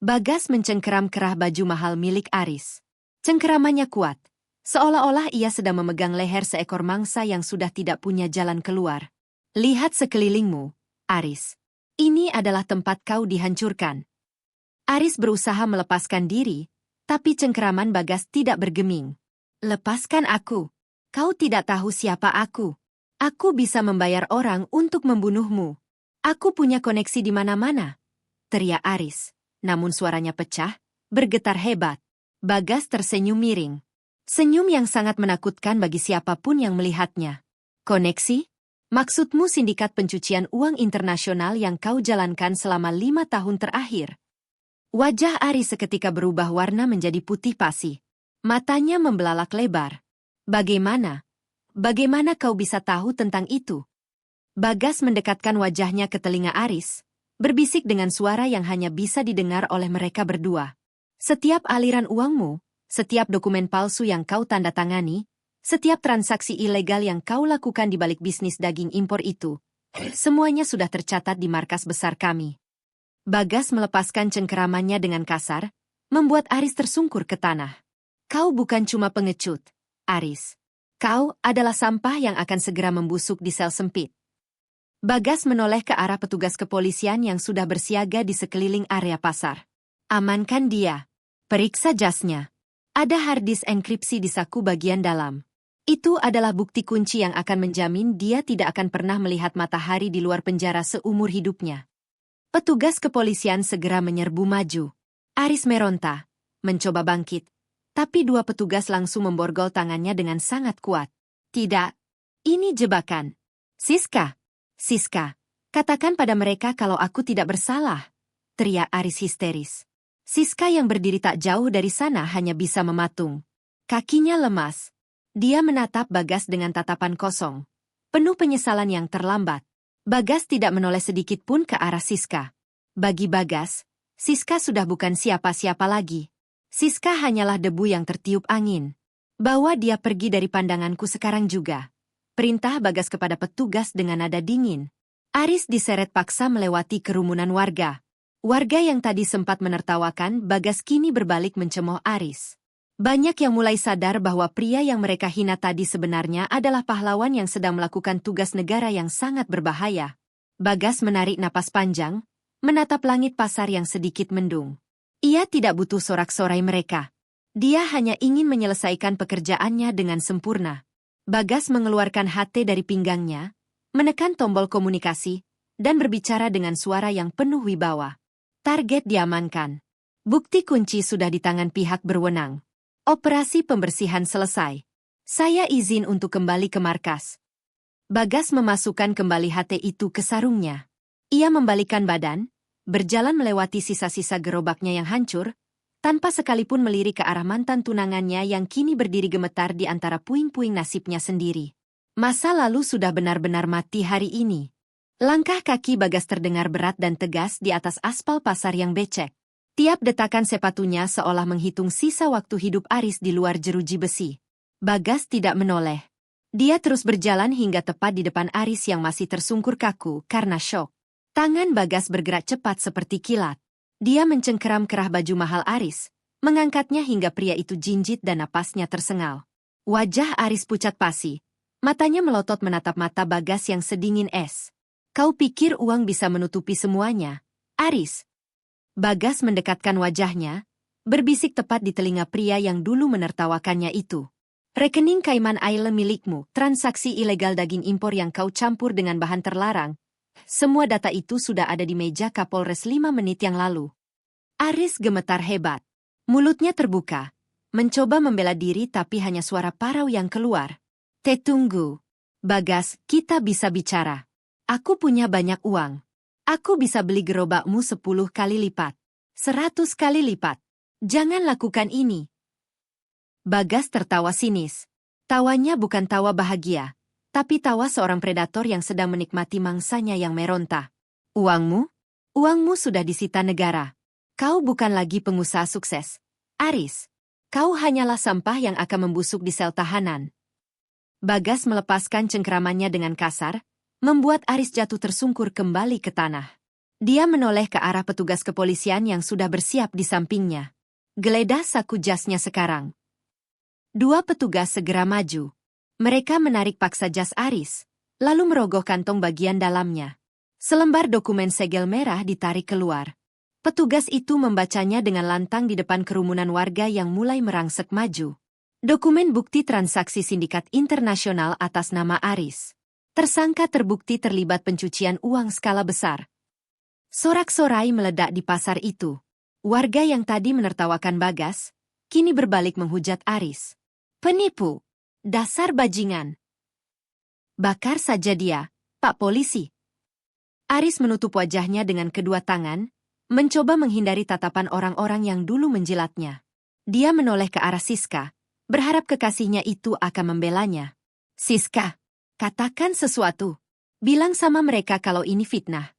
Bagas mencengkeram kerah baju mahal milik Aris. Cengkeramannya kuat, seolah-olah ia sedang memegang leher seekor mangsa yang sudah tidak punya jalan keluar. Lihat sekelilingmu, Aris. Ini adalah tempat kau dihancurkan. Aris berusaha melepaskan diri, tapi cengkeraman Bagas tidak bergeming. Lepaskan aku. Kau tidak tahu siapa aku. Aku bisa membayar orang untuk membunuhmu. Aku punya koneksi di mana-mana. Teriak Aris, namun suaranya pecah, bergetar hebat. Bagas tersenyum miring. Senyum yang sangat menakutkan bagi siapapun yang melihatnya. Koneksi? Maksudmu sindikat pencucian uang internasional yang kau jalankan selama 5 tahun terakhir? Wajah Aris seketika berubah warna menjadi putih pasi. Matanya membelalak lebar. Bagaimana? Bagaimana kau bisa tahu tentang itu? Bagas mendekatkan wajahnya ke telinga Aris, berbisik dengan suara yang hanya bisa didengar oleh mereka berdua. Setiap aliran uangmu, setiap dokumen palsu yang kau tanda tangani, setiap transaksi ilegal yang kau lakukan di balik bisnis daging impor itu, semuanya sudah tercatat di markas besar kami. Bagas melepaskan cengkeramannya dengan kasar, membuat Aris tersungkur ke tanah. Kau bukan cuma pengecut, Aris. Kau adalah sampah yang akan segera membusuk di sel sempit. Bagas menoleh ke arah petugas kepolisian yang sudah bersiaga di sekeliling area pasar. Amankan dia. Periksa jasnya. Ada harddisk enkripsi di saku bagian dalam. Itu adalah bukti kunci yang akan menjamin dia tidak akan pernah melihat matahari di luar penjara seumur hidupnya. Petugas kepolisian segera menyerbu maju. Aris meronta, mencoba bangkit, tapi 2 petugas langsung memborgol tangannya dengan sangat kuat. Tidak, ini jebakan. Siska, katakan pada mereka kalau aku tidak bersalah, teriak Aris histeris. Siska yang berdiri tak jauh dari sana hanya bisa mematung. Kakinya lemas. Dia menatap Bagas dengan tatapan kosong, penuh penyesalan yang terlambat. Bagas tidak menoleh sedikit pun ke arah Siska. Bagi Bagas, Siska sudah bukan siapa-siapa lagi. Siska hanyalah debu yang tertiup angin. Bawa dia pergi dari pandanganku sekarang juga. Perintah Bagas kepada petugas dengan nada dingin. Aris diseret paksa melewati kerumunan warga. Warga yang tadi sempat menertawakan Bagas kini berbalik mencemooh Aris. Banyak yang mulai sadar bahwa pria yang mereka hina tadi sebenarnya adalah pahlawan yang sedang melakukan tugas negara yang sangat berbahaya. Bagas menarik napas panjang, menatap langit pasar yang sedikit mendung. Ia tidak butuh sorak-sorai mereka. Dia hanya ingin menyelesaikan pekerjaannya dengan sempurna. Bagas mengeluarkan HT dari pinggangnya, menekan tombol komunikasi, dan berbicara dengan suara yang penuh wibawa. Target diamankan. Bukti kunci sudah di tangan pihak berwenang. Operasi pembersihan selesai. Saya izin untuk kembali ke markas. Bagas memasukkan kembali HT itu ke sarungnya. Ia membalikkan badan, berjalan melewati sisa-sisa gerobaknya yang hancur, tanpa sekalipun melirik ke arah mantan tunangannya yang kini berdiri gemetar di antara puing-puing nasibnya sendiri. Masa lalu sudah benar-benar mati hari ini. Langkah kaki Bagas terdengar berat dan tegas di atas aspal pasar yang becek. Tiap detakan sepatunya seolah menghitung sisa waktu hidup Aris di luar jeruji besi. Bagas tidak menoleh. Dia terus berjalan hingga tepat di depan Aris yang masih tersungkur kaku karena syok. Tangan Bagas bergerak cepat seperti kilat. Dia mencengkeram kerah baju mahal Aris, mengangkatnya hingga pria itu jinjit dan napasnya tersengal. Wajah Aris pucat pasi. Matanya melotot menatap mata Bagas yang sedingin es. Kau pikir uang bisa menutupi semuanya, Aris? Bagas mendekatkan wajahnya, berbisik tepat di telinga pria yang dulu menertawakannya itu. Rekening Cayman Island milikmu, transaksi ilegal daging impor yang kau campur dengan bahan terlarang. Semua data itu sudah ada di meja Kapolres 5 menit yang lalu. Aris gemetar hebat. Mulutnya terbuka. Mencoba membela diri tapi hanya suara parau yang keluar. Tunggu. Bagas, kita bisa bicara. Aku punya banyak uang. Aku bisa beli gerobakmu 10 kali lipat. 100 kali lipat. Jangan lakukan ini. Bagas tertawa sinis. Tawanya bukan tawa bahagia, tapi tawa seorang predator yang sedang menikmati mangsanya yang meronta. Uangmu? Uangmu sudah disita negara. Kau bukan lagi pengusaha sukses. Aris, kau hanyalah sampah yang akan membusuk di sel tahanan. Bagas melepaskan cengkeramannya dengan kasar, membuat Aris jatuh tersungkur kembali ke tanah. Dia menoleh ke arah petugas kepolisian yang sudah bersiap di sampingnya. Geledah saku jasnya sekarang. Dua petugas segera maju. Mereka menarik paksa jas Aris, lalu merogoh kantong bagian dalamnya. Selembar dokumen segel merah ditarik keluar. Petugas itu membacanya dengan lantang di depan kerumunan warga yang mulai merangsek maju. Dokumen bukti transaksi sindikat internasional atas nama Aris. Tersangka terbukti terlibat pencucian uang skala besar. Sorak-sorai meledak di pasar itu. Warga yang tadi menertawakan Bagas, kini berbalik menghujat Aris. Penipu! Dasar bajingan! Bakar saja dia, Pak Polisi. Aris menutup wajahnya dengan kedua tangan, mencoba menghindari tatapan orang-orang yang dulu menjilatnya. Dia menoleh ke arah Siska, berharap kekasihnya itu akan membelanya. Siska, katakan sesuatu. Bilang sama mereka kalau ini fitnah.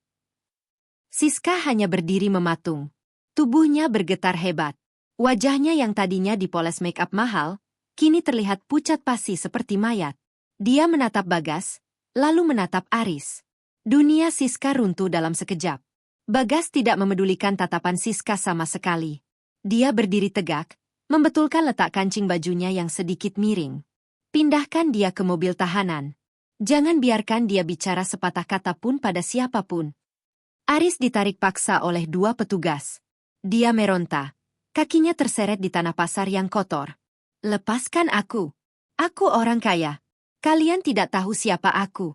Siska hanya berdiri mematung. Tubuhnya bergetar hebat. Wajahnya yang tadinya dipoles make-up mahal, kini terlihat pucat pasi seperti mayat. Dia menatap Bagas, lalu menatap Aris. Dunia Siska runtuh dalam sekejap. Bagas tidak memedulikan tatapan Siska sama sekali. Dia berdiri tegak, membetulkan letak kancing bajunya yang sedikit miring. Pindahkan dia ke mobil tahanan. Jangan biarkan dia bicara sepatah kata pun pada siapapun. Aris ditarik paksa oleh dua petugas. Dia meronta. Kakinya terseret di tanah pasar yang kotor. Lepaskan aku. Aku orang kaya. Kalian tidak tahu siapa aku.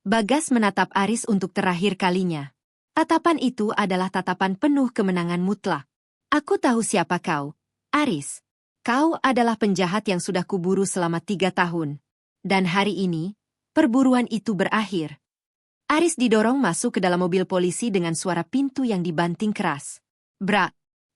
Bagas menatap Aris untuk terakhir kalinya. Tatapan itu adalah tatapan penuh kemenangan mutlak. Aku tahu siapa kau, Aris. Kau adalah penjahat yang sudah kuburu selama 3 tahun. Dan hari ini, perburuan itu berakhir. Aris didorong masuk ke dalam mobil polisi dengan suara pintu yang dibanting keras. Brak!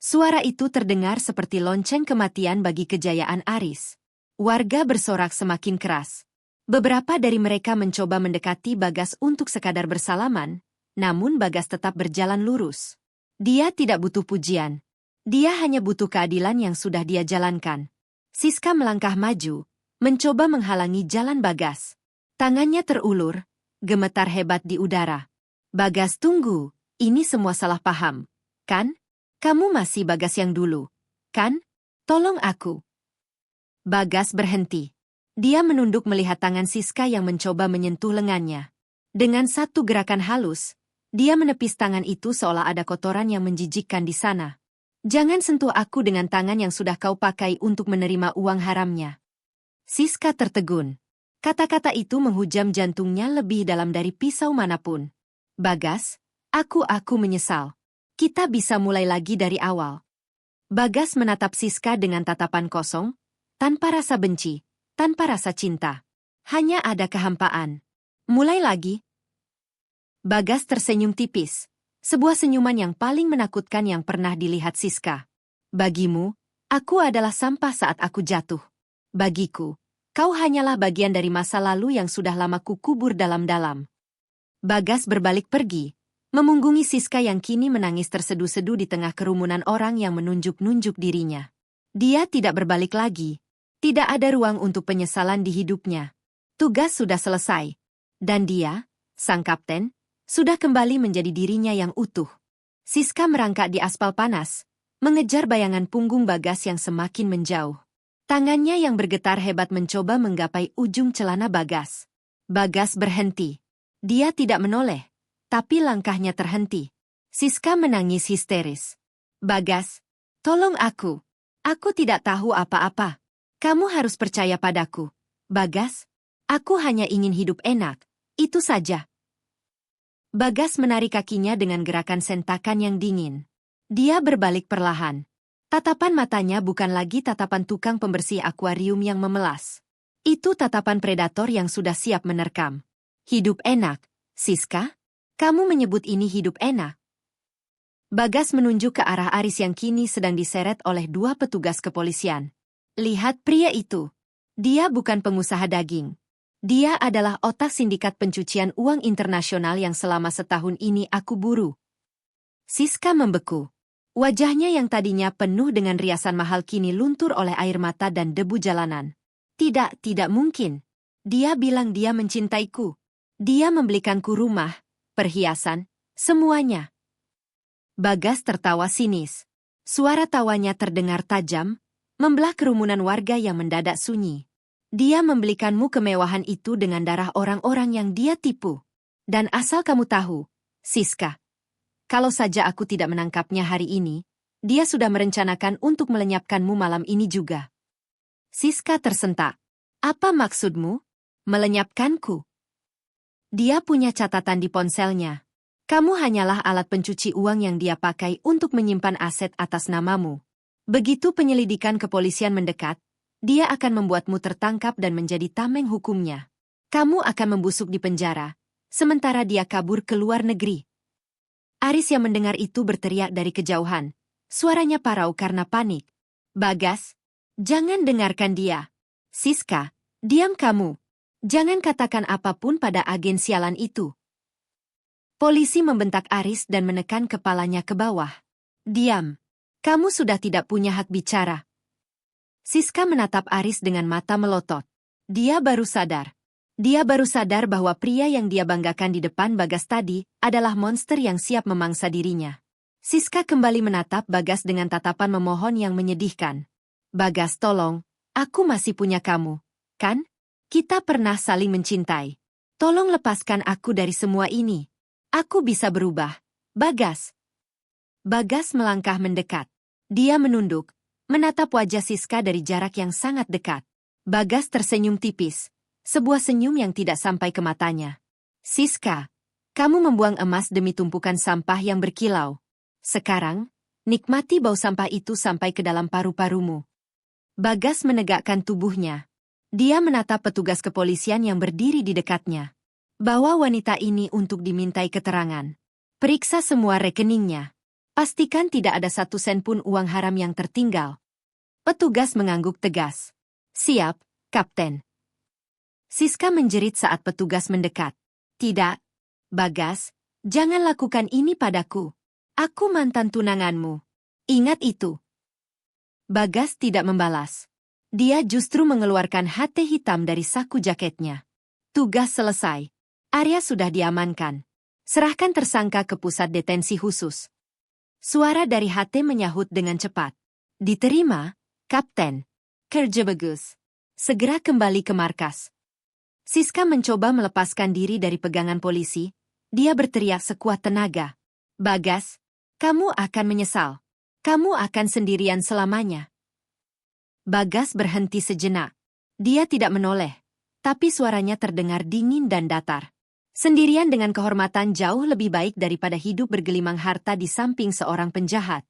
Suara itu terdengar seperti lonceng kematian bagi kejayaan Aris. Warga bersorak semakin keras. Beberapa dari mereka mencoba mendekati Bagas untuk sekadar bersalaman, namun Bagas tetap berjalan lurus. Dia tidak butuh pujian. Dia hanya butuh keadilan yang sudah dia jalankan. Siska melangkah maju, mencoba menghalangi jalan Bagas. Tangannya terulur, gemetar hebat di udara. Bagas, tunggu, ini semua salah paham, kan? Kamu masih Bagas yang dulu, kan? Tolong aku. Bagas berhenti. Dia menunduk melihat tangan Siska yang mencoba menyentuh lengannya. Dengan satu gerakan halus, dia menepis tangan itu seolah ada kotoran yang menjijikkan di sana. Jangan sentuh aku dengan tangan yang sudah kau pakai untuk menerima uang haramnya. Siska tertegun. Kata-kata itu menghujam jantungnya lebih dalam dari pisau manapun. Bagas, aku menyesal. Kita bisa mulai lagi dari awal. Bagas menatap Siska dengan tatapan kosong, tanpa rasa benci, tanpa rasa cinta. Hanya ada kehampaan. Mulai lagi. Bagas tersenyum tipis. Sebuah senyuman yang paling menakutkan yang pernah dilihat Siska. Bagimu, aku adalah sampah saat aku jatuh. Bagiku, kau hanyalah bagian dari masa lalu yang sudah lama kukubur dalam-dalam. Bagas berbalik pergi, memunggungi Siska yang kini menangis terseduh-seduh di tengah kerumunan orang yang menunjuk-nunjuk dirinya. Dia tidak berbalik lagi. Tidak ada ruang untuk penyesalan di hidupnya. Tugas sudah selesai. Dan dia, sang kapten, sudah kembali menjadi dirinya yang utuh. Siska merangkak di aspal panas, mengejar bayangan punggung Bagas yang semakin menjauh. Tangannya yang bergetar hebat mencoba menggapai ujung celana Bagas. Bagas berhenti. Dia tidak menoleh, tapi langkahnya terhenti. Siska menangis histeris. Bagas, tolong aku. Aku tidak tahu apa-apa. Kamu harus percaya padaku. Bagas, aku hanya ingin hidup enak. Itu saja. Bagas menarik kakinya dengan gerakan sentakan yang dingin. Dia berbalik perlahan. Tatapan matanya bukan lagi tatapan tukang pembersih akuarium yang memelas. Itu tatapan predator yang sudah siap menerkam. Hidup enak, Siska? Kamu menyebut ini hidup enak? Bagas menunjuk ke arah Aris yang kini sedang diseret oleh dua petugas kepolisian. Lihat pria itu. Dia bukan pengusaha daging. Dia adalah otak sindikat pencucian uang internasional yang selama setahun ini aku buru. Siska membeku. Wajahnya yang tadinya penuh dengan riasan mahal kini luntur oleh air mata dan debu jalanan. Tidak mungkin. Dia bilang dia mencintaiku. Dia membelikanku rumah, perhiasan, semuanya. Bagas tertawa sinis. Suara tawanya terdengar tajam, membelah kerumunan warga yang mendadak sunyi. Dia membelikanmu kemewahan itu dengan darah orang-orang yang dia tipu. Dan asal kamu tahu, Siska, kalau saja aku tidak menangkapnya hari ini, dia sudah merencanakan untuk melenyapkanmu malam ini juga. Siska tersentak. Apa maksudmu? Melenyapkanku? Dia punya catatan di ponselnya. Kamu hanyalah alat pencuci uang yang dia pakai untuk menyimpan aset atas namamu. Begitu penyelidikan kepolisian mendekat, dia akan membuatmu tertangkap dan menjadi tameng hukumnya. Kamu akan membusuk di penjara, sementara dia kabur ke luar negeri. Aris yang mendengar itu berteriak dari kejauhan. Suaranya parau karena panik. Bagas, jangan dengarkan dia. Siska, diam kamu. Jangan katakan apapun pada agen sialan itu. Polisi membentak Aris dan menekan kepalanya ke bawah. Diam. Kamu sudah tidak punya hak bicara. Siska menatap Aris dengan mata melotot. Dia baru sadar. Dia baru sadar bahwa pria yang dia banggakan di depan Bagas tadi adalah monster yang siap memangsa dirinya. Siska kembali menatap Bagas dengan tatapan memohon yang menyedihkan. Bagas, tolong, aku masih punya kamu, kan? Kita pernah saling mencintai. Tolong lepaskan aku dari semua ini. Aku bisa berubah. Bagas. Bagas melangkah mendekat. Dia menunduk, menatap wajah Siska dari jarak yang sangat dekat. Bagas tersenyum tipis, sebuah senyum yang tidak sampai ke matanya. Siska, kamu membuang emas demi tumpukan sampah yang berkilau. Sekarang, nikmati bau sampah itu sampai ke dalam paru-parumu. Bagas menegakkan tubuhnya. Dia menatap petugas kepolisian yang berdiri di dekatnya. Bawa wanita ini untuk dimintai keterangan. Periksa semua rekeningnya. Pastikan tidak ada satu sen pun uang haram yang tertinggal. Petugas mengangguk tegas. Siap, Kapten. Siska menjerit saat petugas mendekat. Tidak, Bagas, jangan lakukan ini padaku. Aku mantan tunanganmu. Ingat itu. Bagas tidak membalas. Dia justru mengeluarkan HT hitam dari saku jaketnya. Tugas selesai. Arya sudah diamankan. Serahkan tersangka ke pusat detensi khusus. Suara dari HT menyahut dengan cepat. Diterima, Kapten. Kerja bagus. Segera kembali ke markas. Siska mencoba melepaskan diri dari pegangan polisi. Dia berteriak sekuat tenaga. Bagas, kamu akan menyesal. Kamu akan sendirian selamanya. Bagas berhenti sejenak. Dia tidak menoleh, tapi suaranya terdengar dingin dan datar. Sendirian dengan kehormatan jauh lebih baik daripada hidup bergelimang harta di samping seorang penjahat.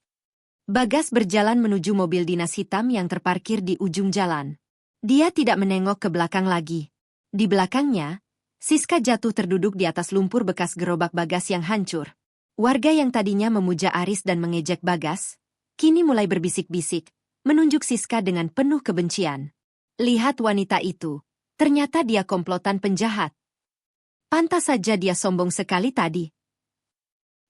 Bagas berjalan menuju mobil dinas hitam yang terparkir di ujung jalan. Dia tidak menengok ke belakang lagi. Di belakangnya, Siska jatuh terduduk di atas lumpur bekas gerobak Bagas yang hancur. Warga yang tadinya memuja Aris dan mengejek Bagas, kini mulai berbisik-bisik, menunjuk Siska dengan penuh kebencian. Lihat wanita itu, ternyata dia komplotan penjahat. Pantas saja dia sombong sekali tadi.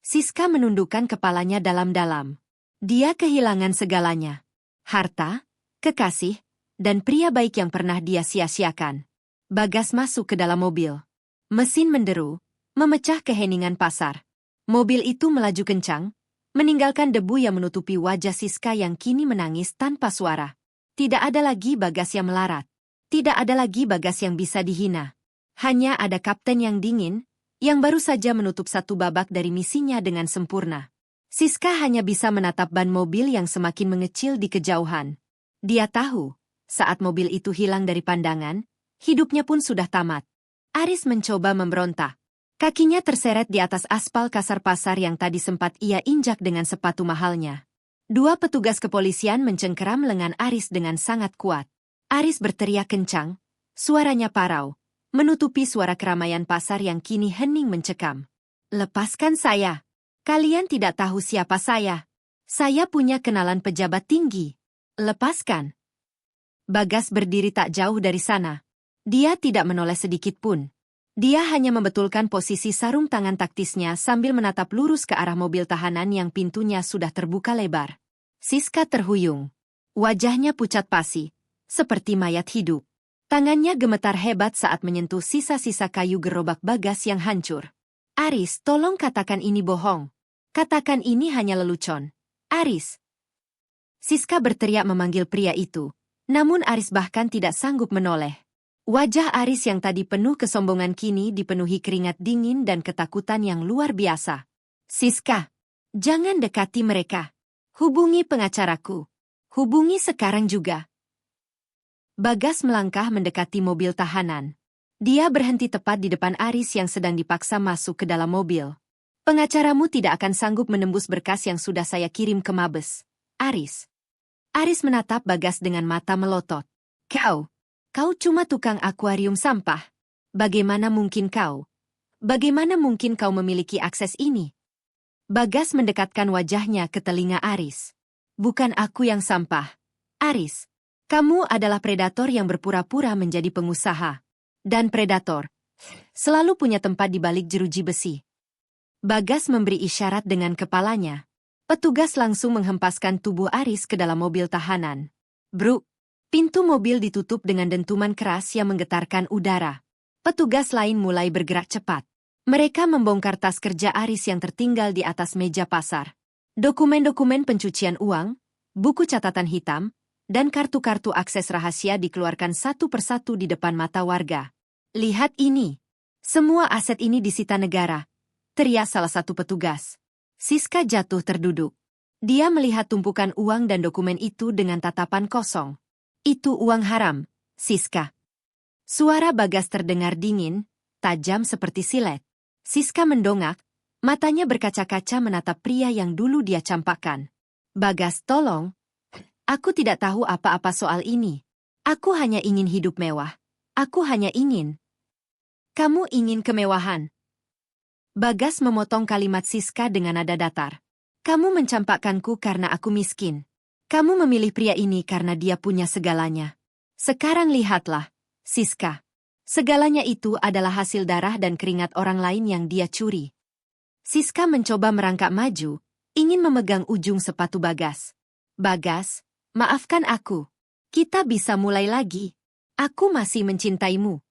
Siska menundukkan kepalanya dalam-dalam. Dia kehilangan segalanya. Harta, kekasih, dan pria baik yang pernah dia sia-siakan. Bagas masuk ke dalam mobil. Mesin menderu, memecah keheningan pasar. Mobil itu melaju kencang, meninggalkan debu yang menutupi wajah Siska yang kini menangis tanpa suara. Tidak ada lagi Bagas yang melarat. Tidak ada lagi Bagas yang bisa dihina. Hanya ada kapten yang dingin, yang baru saja menutup satu babak dari misinya dengan sempurna. Siska hanya bisa menatap ban mobil yang semakin mengecil di kejauhan. Dia tahu, saat mobil itu hilang dari pandangan, hidupnya pun sudah tamat. Aris mencoba memberontak. Kakinya terseret di atas aspal kasar pasar yang tadi sempat ia injak dengan sepatu mahalnya. Dua petugas kepolisian mencengkeram lengan Aris dengan sangat kuat. Aris berteriak kencang, suaranya parau, menutupi suara keramaian pasar yang kini hening mencekam. Lepaskan saya. Kalian tidak tahu siapa saya. Saya punya kenalan pejabat tinggi. Lepaskan. Bagas berdiri tak jauh dari sana. Dia tidak menoleh sedikit pun. Dia hanya membetulkan posisi sarung tangan taktisnya sambil menatap lurus ke arah mobil tahanan yang pintunya sudah terbuka lebar. Siska terhuyung. Wajahnya pucat pasi, seperti mayat hidup. Tangannya gemetar hebat saat menyentuh sisa-sisa kayu gerobak Bagas yang hancur. Aris, tolong katakan ini bohong. Katakan ini hanya lelucon. Aris. Siska berteriak memanggil pria itu. Namun Aris bahkan tidak sanggup menoleh. Wajah Aris yang tadi penuh kesombongan kini dipenuhi keringat dingin dan ketakutan yang luar biasa. Siska, jangan dekati mereka. Hubungi pengacaraku. Hubungi sekarang juga. Bagas melangkah mendekati mobil tahanan. Dia berhenti tepat di depan Aris yang sedang dipaksa masuk ke dalam mobil. Pengacaramu tidak akan sanggup menembus berkas yang sudah saya kirim ke Mabes. Aris. Aris menatap Bagas dengan mata melotot. Kau cuma tukang akuarium sampah. Bagaimana mungkin kau? Bagaimana mungkin kau memiliki akses ini? Bagas mendekatkan wajahnya ke telinga Aris. Bukan aku yang sampah. Aris. Kamu adalah predator yang berpura-pura menjadi pengusaha. Dan predator selalu punya tempat di balik jeruji besi. Bagas memberi isyarat dengan kepalanya. Petugas langsung menghempaskan tubuh Aris ke dalam mobil tahanan. Bruk! Pintu mobil ditutup dengan dentuman keras yang menggetarkan udara. Petugas lain mulai bergerak cepat. Mereka membongkar tas kerja Aris yang tertinggal di atas meja pasar. Dokumen-dokumen pencucian uang, buku catatan hitam, dan kartu-kartu akses rahasia dikeluarkan satu persatu di depan mata warga. Lihat ini. Semua aset ini disita negara, teriak salah satu petugas. Siska jatuh terduduk. Dia melihat tumpukan uang dan dokumen itu dengan tatapan kosong. Itu uang haram, Siska. Suara Bagas terdengar dingin, tajam seperti silet. Siska mendongak, matanya berkaca-kaca menatap pria yang dulu dia campakkan. Bagas, tolong. Aku tidak tahu apa-apa soal ini. Aku hanya ingin hidup mewah. Aku hanya ingin. Kamu ingin kemewahan. Bagas memotong kalimat Siska dengan nada datar. Kamu mencampakkanku karena aku miskin. Kamu memilih pria ini karena dia punya segalanya. Sekarang lihatlah, Siska. Segalanya itu adalah hasil darah dan keringat orang lain yang dia curi. Siska mencoba merangkak maju, ingin memegang ujung sepatu Bagas. Bagas, maafkan aku. Kita bisa mulai lagi. Aku masih mencintaimu.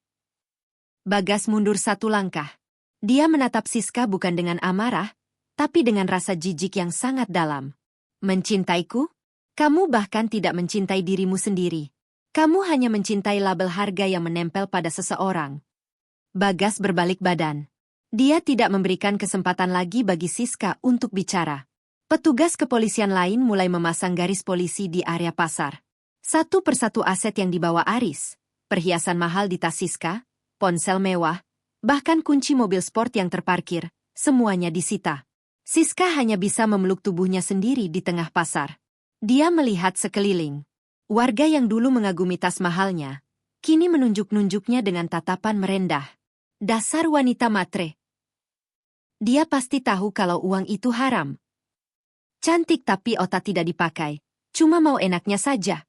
Bagas mundur satu langkah. Dia menatap Siska bukan dengan amarah, tapi dengan rasa jijik yang sangat dalam. Mencintaiku? Kamu bahkan tidak mencintai dirimu sendiri. Kamu hanya mencintai label harga yang menempel pada seseorang. Bagas berbalik badan. Dia tidak memberikan kesempatan lagi bagi Siska untuk bicara. Petugas kepolisian lain mulai memasang garis polisi di area pasar. Satu persatu aset yang dibawa Aris, perhiasan mahal di tas Siska, ponsel mewah, bahkan kunci mobil sport yang terparkir, semuanya disita. Siska hanya bisa memeluk tubuhnya sendiri di tengah pasar. Dia melihat sekeliling. Warga yang dulu mengagumi tas mahalnya, kini menunjuk-nunjuknya dengan tatapan merendah. Dasar wanita matre. Dia pasti tahu kalau uang itu haram. Cantik tapi otak tidak dipakai, cuma mau enaknya saja.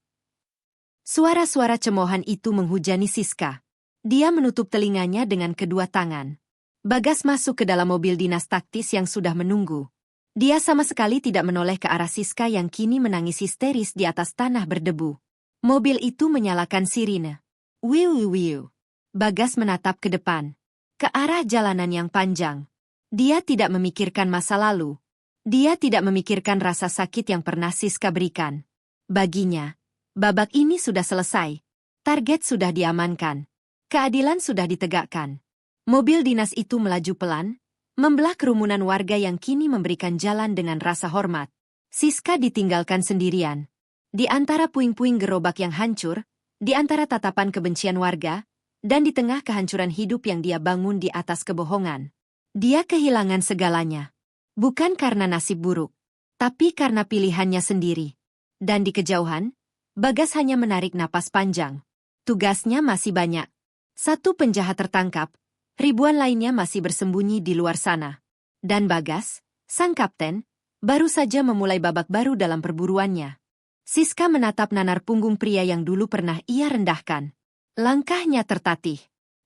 Suara-suara cemoohan itu menghujani Siska. Dia menutup telinganya dengan kedua tangan. Bagas masuk ke dalam mobil dinas taktis yang sudah menunggu. Dia sama sekali tidak menoleh ke arah Siska yang kini menangis histeris di atas tanah berdebu. Mobil itu menyalakan sirine. Wiu wiu. Bagas menatap ke depan, ke arah jalanan yang panjang. Dia tidak memikirkan masa lalu. Dia tidak memikirkan rasa sakit yang pernah Siska berikan. Baginya, babak ini sudah selesai. Target sudah diamankan. Keadilan sudah ditegakkan. Mobil dinas itu melaju pelan, membelah kerumunan warga yang kini memberikan jalan dengan rasa hormat. Siska ditinggalkan sendirian. Di antara puing-puing gerobak yang hancur, di antara tatapan kebencian warga, dan di tengah kehancuran hidup yang dia bangun di atas kebohongan. Dia kehilangan segalanya. Bukan karena nasib buruk, tapi karena pilihannya sendiri. Dan di kejauhan, Bagas hanya menarik napas panjang. Tugasnya masih banyak. Satu penjahat tertangkap, ribuan lainnya masih bersembunyi di luar sana. Dan Bagas, sang kapten, baru saja memulai babak baru dalam perburuannya. Siska menatap nanar punggung pria yang dulu pernah ia rendahkan. Langkahnya tertatih.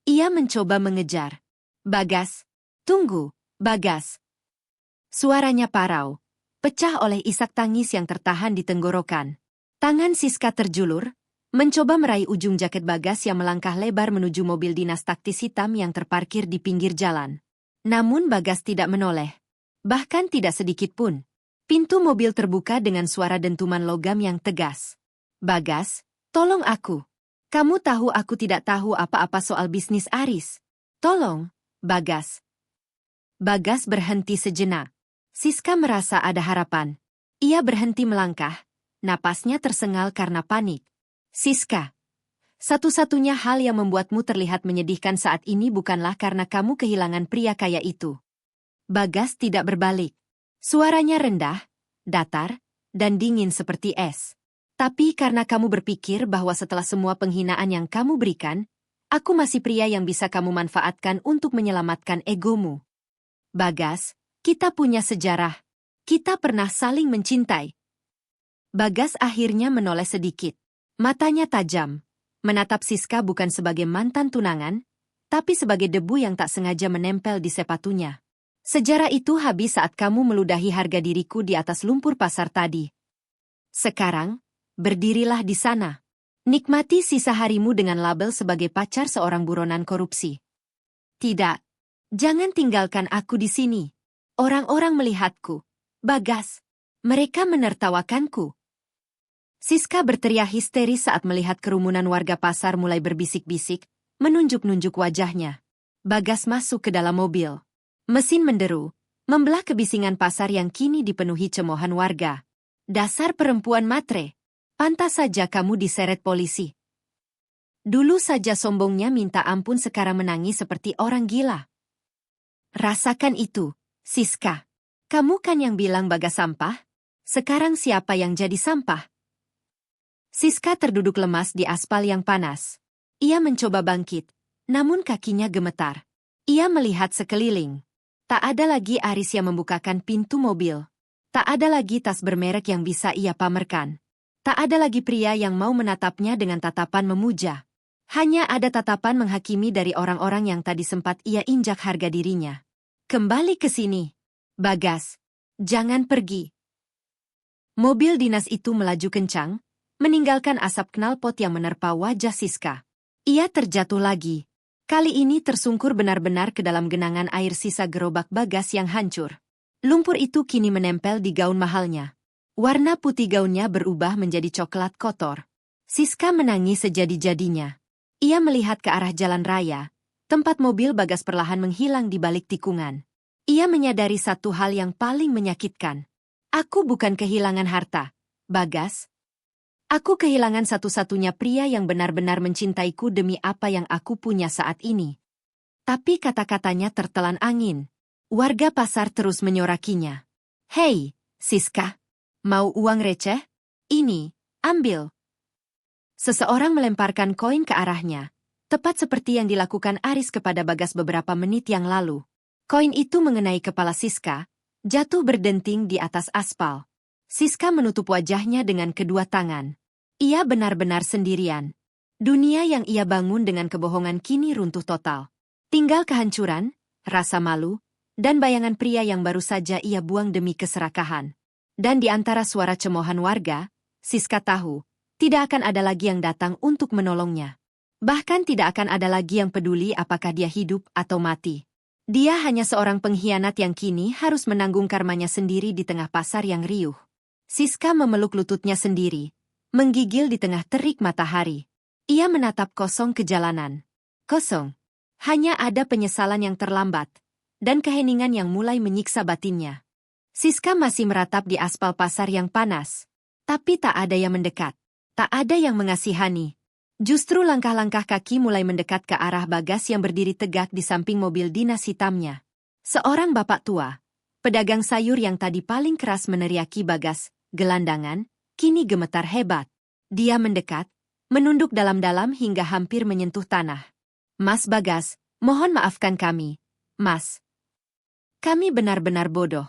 Ia mencoba mengejar. Bagas, tunggu, Bagas. Suaranya parau, pecah oleh isak tangis yang tertahan di tenggorokan. Tangan Siska terjulur, mencoba meraih ujung jaket Bagas yang melangkah lebar menuju mobil dinas taktis hitam yang terparkir di pinggir jalan. Namun Bagas tidak menoleh. Bahkan tidak sedikit pun. Pintu mobil terbuka dengan suara dentuman logam yang tegas. Bagas, tolong aku. Kamu tahu aku tidak tahu apa-apa soal bisnis Aris. Tolong, Bagas. Bagas berhenti sejenak. Siska merasa ada harapan. Ia berhenti melangkah. Napasnya tersengal karena panik. Siska, satu-satunya hal yang membuatmu terlihat menyedihkan saat ini bukanlah karena kamu kehilangan pria kaya itu. Bagas tidak berbalik. Suaranya rendah, datar, dan dingin seperti es. Tapi karena kamu berpikir bahwa setelah semua penghinaan yang kamu berikan, aku masih pria yang bisa kamu manfaatkan untuk menyelamatkan egomu. Bagas, kita punya sejarah. Kita pernah saling mencintai. Bagas akhirnya menoleh sedikit. Matanya tajam, menatap Siska bukan sebagai mantan tunangan, tapi sebagai debu yang tak sengaja menempel di sepatunya. Sejarah itu habis saat kamu meludahi harga diriku di atas lumpur pasar tadi. Sekarang, berdirilah di sana. Nikmati sisa harimu dengan label sebagai pacar seorang buronan korupsi. Tidak, jangan tinggalkan aku di sini. Orang-orang melihatku. Bagas, mereka menertawakanku. Siska berteriak histeris saat melihat kerumunan warga pasar mulai berbisik-bisik, menunjuk-nunjuk wajahnya. Bagas masuk ke dalam mobil. Mesin menderu, membelah kebisingan pasar yang kini dipenuhi cemoohan warga. Dasar perempuan matre, pantas saja kamu diseret polisi. Dulu saja sombongnya minta ampun sekarang menangis seperti orang gila. Rasakan itu, Siska. Kamu kan yang bilang Bagas sampah? Sekarang siapa yang jadi sampah? Siska terduduk lemas di aspal yang panas. Ia mencoba bangkit, namun kakinya gemetar. Ia melihat sekeliling. Tak ada lagi Aris yang membukakan pintu mobil. Tak ada lagi tas bermerek yang bisa ia pamerkan. Tak ada lagi pria yang mau menatapnya dengan tatapan memuja. Hanya ada tatapan menghakimi dari orang-orang yang tadi sempat ia injak harga dirinya. Kembali ke sini. Bagas, jangan pergi. Mobil dinas itu melaju kencang, meninggalkan asap knalpot yang menerpa wajah Siska. Ia terjatuh lagi. Kali ini tersungkur benar-benar ke dalam genangan air sisa gerobak Bagas yang hancur. Lumpur itu kini menempel di gaun mahalnya. Warna putih gaunnya berubah menjadi coklat kotor. Siska menangis sejadi-jadinya. Ia melihat ke arah jalan raya, tempat mobil Bagas perlahan menghilang di balik tikungan. Ia menyadari satu hal yang paling menyakitkan. Aku bukan kehilangan harta, Bagas. Aku kehilangan satu-satunya pria yang benar-benar mencintaiku demi apa yang aku punya saat ini. Tapi kata-katanya tertelan angin. Warga pasar terus menyorakinya. Hei, Siska. Mau uang receh? Ini, ambil. Seseorang melemparkan koin ke arahnya, tepat seperti yang dilakukan Aris kepada Bagas beberapa menit yang lalu. Koin itu mengenai kepala Siska, jatuh berdenting di atas aspal. Siska menutup wajahnya dengan kedua tangan. Ia benar-benar sendirian. Dunia yang ia bangun dengan kebohongan kini runtuh total. Tinggal kehancuran, rasa malu, dan bayangan pria yang baru saja ia buang demi keserakahan. Dan di antara suara cemoohan warga, Siska tahu, tidak akan ada lagi yang datang untuk menolongnya. Bahkan tidak akan ada lagi yang peduli apakah dia hidup atau mati. Dia hanya seorang pengkhianat yang kini harus menanggung karmanya sendiri di tengah pasar yang riuh. Siska memeluk lututnya sendiri, menggigil di tengah terik matahari. Ia menatap kosong ke jalanan. Kosong. Hanya ada penyesalan yang terlambat, dan keheningan yang mulai menyiksa batinnya. Siska masih meratap di aspal pasar yang panas. Tapi tak ada yang mendekat. Tak ada yang mengasihani. Justru langkah-langkah kaki mulai mendekat ke arah Bagas yang berdiri tegak di samping mobil dinas hitamnya. Seorang bapak tua, pedagang sayur yang tadi paling keras meneriaki Bagas, gelandangan, kini gemetar hebat. Dia mendekat, menunduk dalam-dalam hingga hampir menyentuh tanah. Mas Bagas, mohon maafkan kami, Mas. Kami benar-benar bodoh.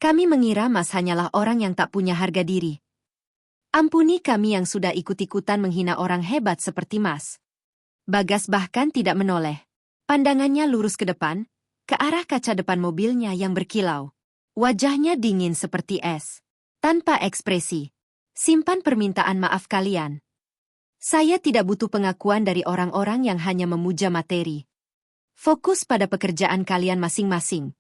Kami mengira Mas hanyalah orang yang tak punya harga diri. Ampuni kami yang sudah ikut-ikutan menghina orang hebat seperti Mas. Bagas bahkan tidak menoleh. Pandangannya lurus ke depan, ke arah kaca depan mobilnya yang berkilau. Wajahnya dingin seperti es. Tanpa ekspresi. Simpan permintaan maaf kalian. Saya tidak butuh pengakuan dari orang-orang yang hanya memuja materi. Fokus pada pekerjaan kalian masing-masing.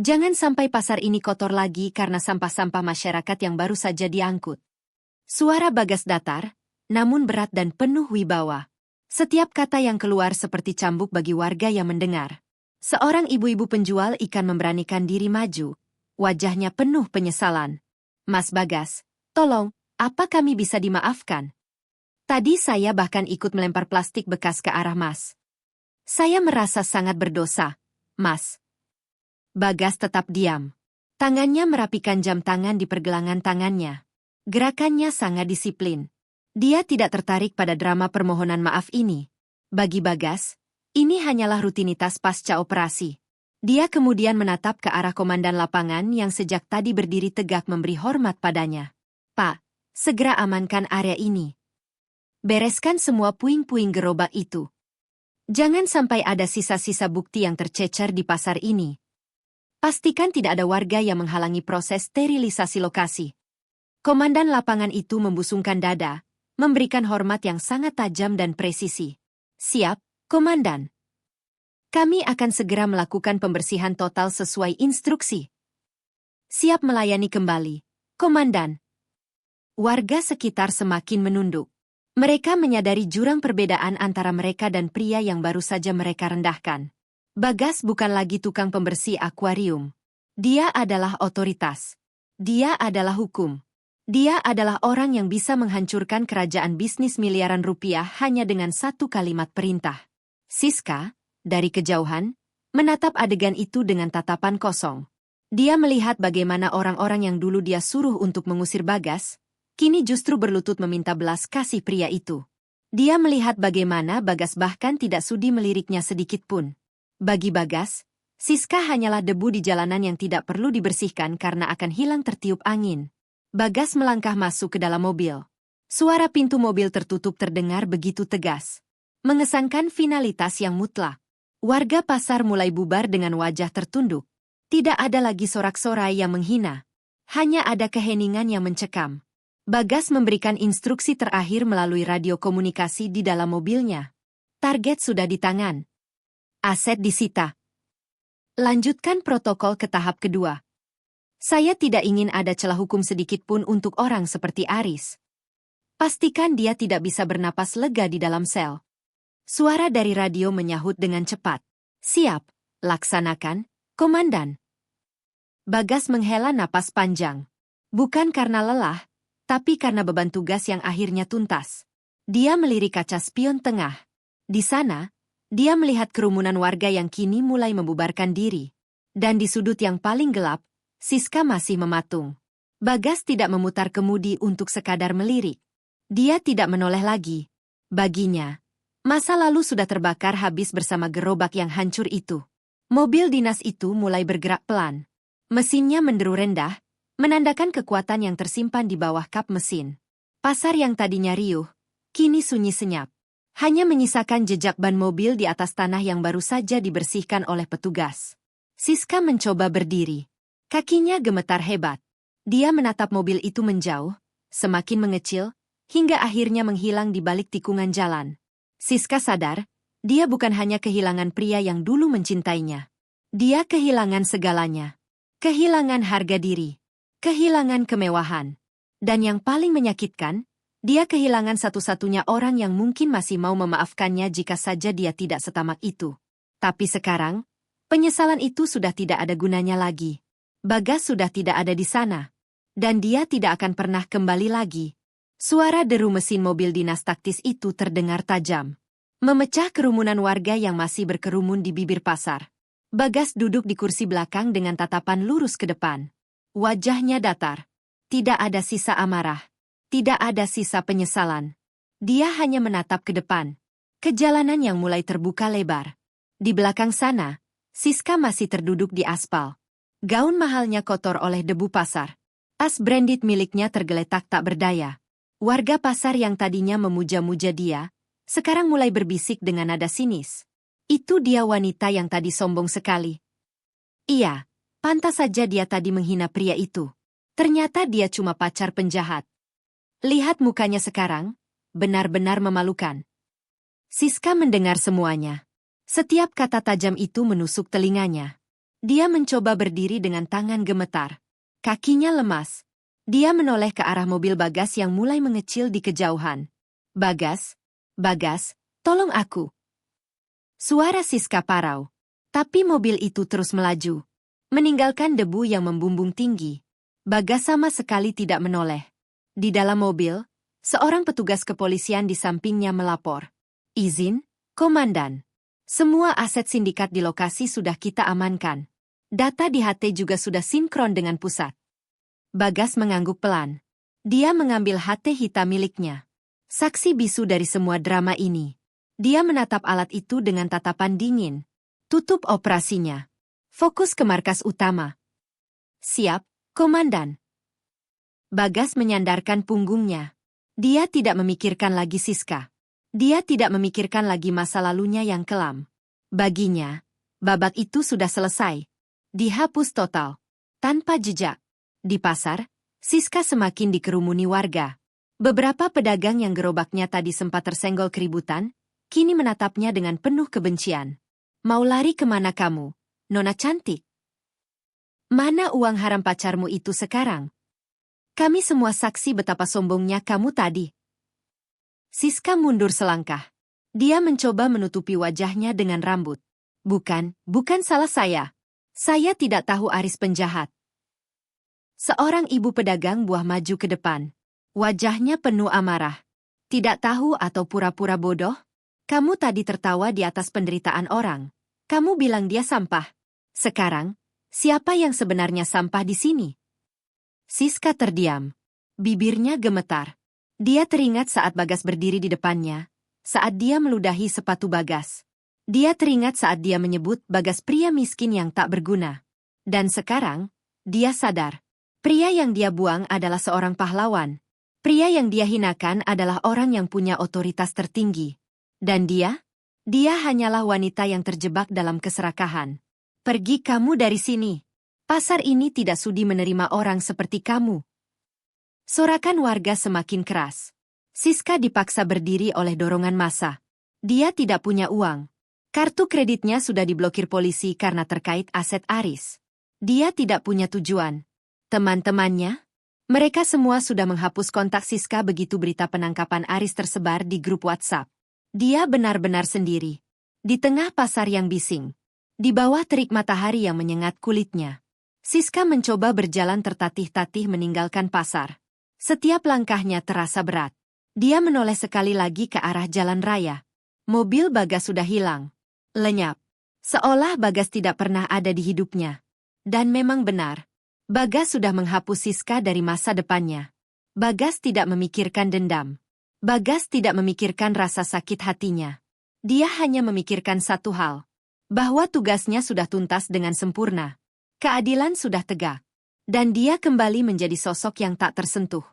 Jangan sampai pasar ini kotor lagi karena sampah-sampah masyarakat yang baru saja diangkut. Suara Bagas datar, namun berat dan penuh wibawa. Setiap kata yang keluar seperti cambuk bagi warga yang mendengar. Seorang ibu-ibu penjual ikan memberanikan diri maju. Wajahnya penuh penyesalan. Mas Bagas, tolong, apa kami bisa dimaafkan? Tadi saya bahkan ikut melempar plastik bekas ke arah Mas. Saya merasa sangat berdosa, Mas. Bagas tetap diam. Tangannya merapikan jam tangan di pergelangan tangannya. Gerakannya sangat disiplin. Dia tidak tertarik pada drama permohonan maaf ini. Bagi Bagas, ini hanyalah rutinitas pasca operasi. Dia kemudian menatap ke arah komandan lapangan yang sejak tadi berdiri tegak memberi hormat padanya. Pak, segera amankan area ini. Bereskan semua puing-puing gerobak itu. Jangan sampai ada sisa-sisa bukti yang tercecer di pasar ini. Pastikan tidak ada warga yang menghalangi proses sterilisasi lokasi. Komandan lapangan itu membusungkan dada, memberikan hormat yang sangat tajam dan presisi. Siap, Komandan. Kami akan segera melakukan pembersihan total sesuai instruksi. Siap melayani kembali, Komandan. Warga sekitar semakin menunduk. Mereka menyadari jurang perbedaan antara mereka dan pria yang baru saja mereka rendahkan. Bagas bukan lagi tukang pembersih akuarium. Dia adalah otoritas. Dia adalah hukum. Dia adalah orang yang bisa menghancurkan kerajaan bisnis miliaran rupiah hanya dengan satu kalimat perintah. Siska, dari kejauhan, menatap adegan itu dengan tatapan kosong. Dia melihat bagaimana orang-orang yang dulu dia suruh untuk mengusir Bagas, kini justru berlutut meminta belas kasih pria itu. Dia melihat bagaimana Bagas bahkan tidak sudi meliriknya sedikit pun. Bagi Bagas, Siska hanyalah debu di jalanan yang tidak perlu dibersihkan karena akan hilang tertiup angin. Bagas melangkah masuk ke dalam mobil. Suara pintu mobil tertutup terdengar begitu tegas, mengesankan finalitas yang mutlak. Warga pasar mulai bubar dengan wajah tertunduk. Tidak ada lagi sorak-sorai yang menghina. Hanya ada keheningan yang mencekam. Bagas memberikan instruksi terakhir melalui radio komunikasi di dalam mobilnya. Target sudah di tangan. Aset disita. Lanjutkan protokol ke tahap kedua. Saya tidak ingin ada celah hukum sedikit pun untuk orang seperti Aris. Pastikan dia tidak bisa bernapas lega di dalam sel. Suara dari radio menyahut dengan cepat. Siap, laksanakan, Komandan. Bagas menghela napas panjang. Bukan karena lelah, tapi karena beban tugas yang akhirnya tuntas. Dia melirik kaca spion tengah. Di sana, dia melihat kerumunan warga yang kini mulai membubarkan diri. Dan di sudut yang paling gelap, Siska masih mematung. Bagas tidak memutar kemudi untuk sekadar melirik. Dia tidak menoleh lagi. Baginya, masa lalu sudah terbakar habis bersama gerobak yang hancur itu. Mobil dinas itu mulai bergerak pelan. Mesinnya menderu rendah, menandakan kekuatan yang tersimpan di bawah kap mesin. Pasar yang tadinya riuh, kini sunyi senyap. Hanya menyisakan jejak ban mobil di atas tanah yang baru saja dibersihkan oleh petugas. Siska mencoba berdiri. Kakinya gemetar hebat. Dia menatap mobil itu menjauh, semakin mengecil, hingga akhirnya menghilang di balik tikungan jalan. Siska sadar, dia bukan hanya kehilangan pria yang dulu mencintainya. Dia kehilangan segalanya. Kehilangan harga diri. Kehilangan kemewahan. Dan yang paling menyakitkan, dia kehilangan satu-satunya orang yang mungkin masih mau memaafkannya jika saja dia tidak setamak itu. Tapi sekarang, penyesalan itu sudah tidak ada gunanya lagi. Bagas sudah tidak ada di sana. Dan dia tidak akan pernah kembali lagi. Suara deru mesin mobil dinas taktis itu terdengar tajam. Memecah kerumunan warga yang masih berkerumun di bibir pasar. Bagas duduk di kursi belakang dengan tatapan lurus ke depan. Wajahnya datar. Tidak ada sisa amarah. Tidak ada sisa penyesalan. Dia hanya menatap ke depan. Ke jalanan yang mulai terbuka lebar. Di belakang sana, Siska masih terduduk di aspal. Gaun mahalnya kotor oleh debu pasar. Tas branded miliknya tergeletak tak berdaya. Warga pasar yang tadinya memuja-muja dia, sekarang mulai berbisik dengan nada sinis. Itu dia wanita yang tadi sombong sekali. Iya, pantas saja dia tadi menghina pria itu. Ternyata dia cuma pacar penjahat. Lihat mukanya sekarang, benar-benar memalukan. Siska mendengar semuanya. Setiap kata tajam itu menusuk telinganya. Dia mencoba berdiri dengan tangan gemetar. Kakinya lemas. Dia menoleh ke arah mobil Bagas yang mulai mengecil di kejauhan. Bagas, Bagas, tolong aku. Suara Siska parau. Tapi mobil itu terus melaju. Meninggalkan debu yang membumbung tinggi. Bagas sama sekali tidak menoleh. Di dalam mobil, seorang petugas kepolisian di sampingnya melapor. Izin, Komandan. Semua aset sindikat di lokasi sudah kita amankan. Data di HT juga sudah sinkron dengan pusat. Bagas mengangguk pelan. Dia mengambil HT hitam miliknya. Saksi bisu dari semua drama ini. Dia menatap alat itu dengan tatapan dingin. Tutup operasinya. Fokus ke markas utama. Siap, Komandan. Bagas menyandarkan punggungnya. Dia tidak memikirkan lagi Siska. Dia tidak memikirkan lagi masa lalunya yang kelam. Baginya, babak itu sudah selesai. Dihapus total. Tanpa jejak. Di pasar, Siska semakin dikerumuni warga. Beberapa pedagang yang gerobaknya tadi sempat tersenggol keributan, kini menatapnya dengan penuh kebencian. Mau lari kemana kamu, Nona cantik? Mana uang haram pacarmu itu sekarang? Kami semua saksi betapa sombongnya kamu tadi. Siska mundur selangkah. Dia mencoba menutupi wajahnya dengan rambut. Bukan salah saya. Saya tidak tahu Aris penjahat. Seorang ibu pedagang buah maju ke depan. Wajahnya penuh amarah. Tidak tahu atau pura-pura bodoh? Kamu tadi tertawa di atas penderitaan orang. Kamu bilang dia sampah. Sekarang, siapa yang sebenarnya sampah di sini? Siska terdiam. Bibirnya gemetar. Dia teringat saat Bagas berdiri di depannya, saat dia meludahi sepatu Bagas. Dia teringat saat dia menyebut Bagas pria miskin yang tak berguna. Dan sekarang, dia sadar. Pria yang dia buang adalah seorang pahlawan. Pria yang dia hinakan adalah orang yang punya otoritas tertinggi. Dan dia hanyalah wanita yang terjebak dalam keserakahan. Pergi kamu dari sini. Pasar ini tidak sudi menerima orang seperti kamu. Sorakan warga semakin keras. Siska dipaksa berdiri oleh dorongan massa. Dia tidak punya uang. Kartu kreditnya sudah diblokir polisi karena terkait aset Aris. Dia tidak punya tujuan. Teman-temannya? Mereka semua sudah menghapus kontak Siska begitu berita penangkapan Aris tersebar di grup WhatsApp. Dia benar-benar sendiri. Di tengah pasar yang bising. Di bawah terik matahari yang menyengat kulitnya. Siska mencoba berjalan tertatih-tatih meninggalkan pasar. Setiap langkahnya terasa berat. Dia menoleh sekali lagi ke arah jalan raya. Mobil Bagas sudah hilang. Lenyap. Seolah Bagas tidak pernah ada di hidupnya. Dan memang benar. Bagas sudah menghapus Siska dari masa depannya. Bagas tidak memikirkan dendam. Bagas tidak memikirkan rasa sakit hatinya. Dia hanya memikirkan satu hal. Bahwa tugasnya sudah tuntas dengan sempurna. Keadilan sudah tegak. Dan dia kembali menjadi sosok yang tak tersentuh.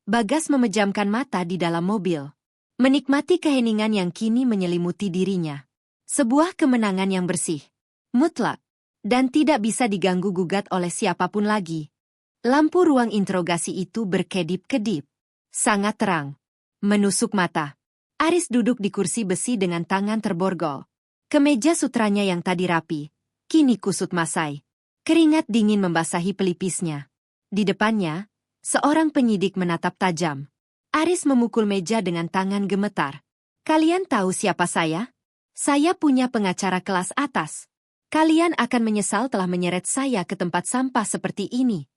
Bagas memejamkan mata di dalam mobil. Menikmati keheningan yang kini menyelimuti dirinya. Sebuah kemenangan yang bersih. Mutlak. Dan tidak bisa diganggu-gugat oleh siapapun lagi. Lampu ruang interogasi itu berkedip-kedip. Sangat terang. Menusuk mata. Aris duduk di kursi besi dengan tangan terborgol. Kemeja sutranya yang tadi rapi, kini kusut masai. Keringat dingin membasahi pelipisnya. Di depannya, seorang penyidik menatap tajam. Aris memukul meja dengan tangan gemetar. Kalian tahu siapa saya? Saya punya pengacara kelas atas. Kalian akan menyesal telah menyeret saya ke tempat sampah seperti ini.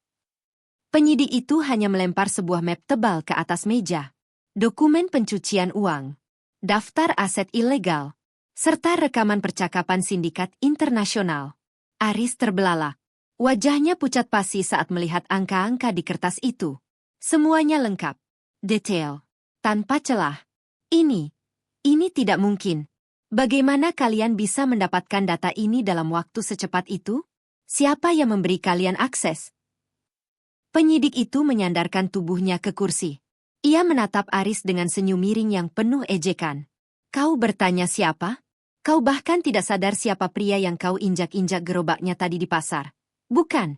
Penyidik itu hanya melempar sebuah map tebal ke atas meja. Dokumen pencucian uang. Daftar aset ilegal. Serta rekaman percakapan sindikat internasional. Aris terbelalak. Wajahnya pucat pasi saat melihat angka-angka di kertas itu. Semuanya lengkap. Detail. Tanpa celah. Ini tidak mungkin. Bagaimana kalian bisa mendapatkan data ini dalam waktu secepat itu? Siapa yang memberi kalian akses? Penyidik itu menyandarkan tubuhnya ke kursi. Ia menatap Aris dengan senyum miring yang penuh ejekan. Kau bertanya siapa? Kau bahkan tidak sadar siapa pria yang kau injak-injak gerobaknya tadi di pasar. Bukan.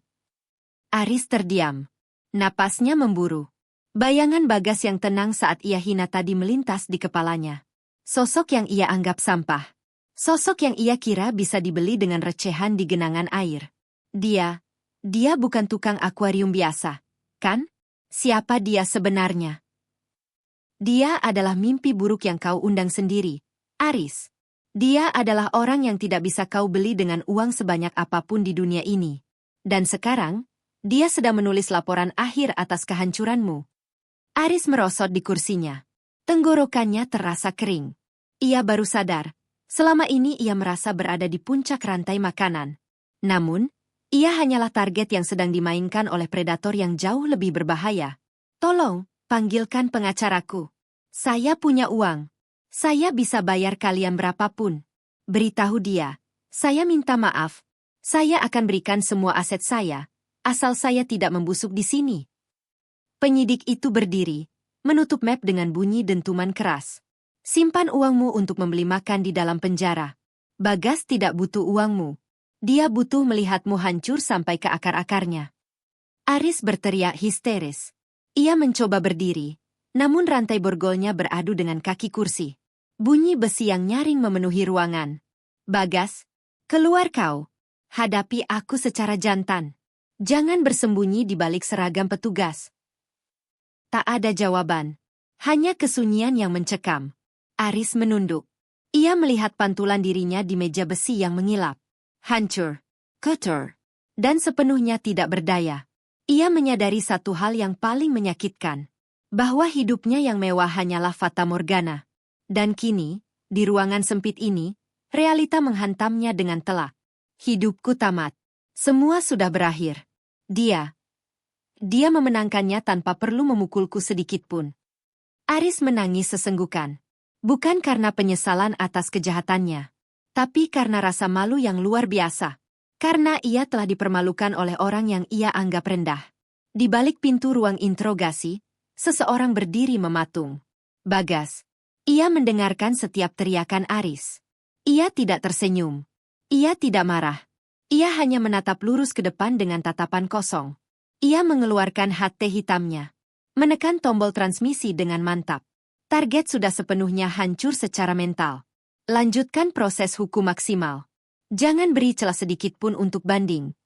Aris terdiam. Napasnya memburu. Bayangan Bagas yang tenang saat ia hina tadi melintas di kepalanya. Sosok yang ia anggap sampah. Sosok yang ia kira bisa dibeli dengan recehan di genangan air. Dia bukan tukang akuarium biasa, kan? Siapa dia sebenarnya? Dia adalah mimpi buruk yang kau undang sendiri, Aris. Dia adalah orang yang tidak bisa kau beli dengan uang sebanyak apapun di dunia ini. Dan sekarang, dia sedang menulis laporan akhir atas kehancuranmu. Aris merosot di kursinya. Tenggorokannya terasa kering. Ia baru sadar, selama ini ia merasa berada di puncak rantai makanan. Namun, ia hanyalah target yang sedang dimainkan oleh predator yang jauh lebih berbahaya. Tolong, panggilkan pengacaraku. Saya punya uang. Saya bisa bayar kalian berapapun. Beritahu dia, saya minta maaf. Saya akan berikan semua aset saya, asal saya tidak membusuk di sini. Penyidik itu berdiri, menutup map dengan bunyi dentuman keras. Simpan uangmu untuk membeli makan di dalam penjara. Bagas tidak butuh uangmu. Dia butuh melihatmu hancur sampai ke akar-akarnya. Aris berteriak histeris. Ia mencoba berdiri, namun rantai borgolnya beradu dengan kaki kursi. Bunyi besi yang nyaring memenuhi ruangan. Bagas, keluar kau. Hadapi aku secara jantan. Jangan bersembunyi di balik seragam petugas. Tak ada jawaban. Hanya kesunyian yang mencekam. Aris menunduk. Ia melihat pantulan dirinya di meja besi yang mengilap. Hancur, kotor, dan sepenuhnya tidak berdaya. Ia menyadari satu hal yang paling menyakitkan. Bahwa hidupnya yang mewah hanyalah fata morgana. Dan kini, di ruangan sempit ini, realita menghantamnya dengan telak. Hidupku tamat. Semua sudah berakhir. Dia memenangkannya tanpa perlu memukulku sedikitpun. Aris menangis sesenggukan. Bukan karena penyesalan atas kejahatannya, tapi karena rasa malu yang luar biasa. Karena ia telah dipermalukan oleh orang yang ia anggap rendah. Di balik pintu ruang interogasi, seseorang berdiri mematung. Bagas. Ia mendengarkan setiap teriakan Aris. Ia tidak tersenyum. Ia tidak marah. Ia hanya menatap lurus ke depan dengan tatapan kosong. Ia mengeluarkan HT hitamnya. Menekan tombol transmisi dengan mantap. Target sudah sepenuhnya hancur secara mental. Lanjutkan proses hukum maksimal. Jangan beri celah sedikit pun untuk banding.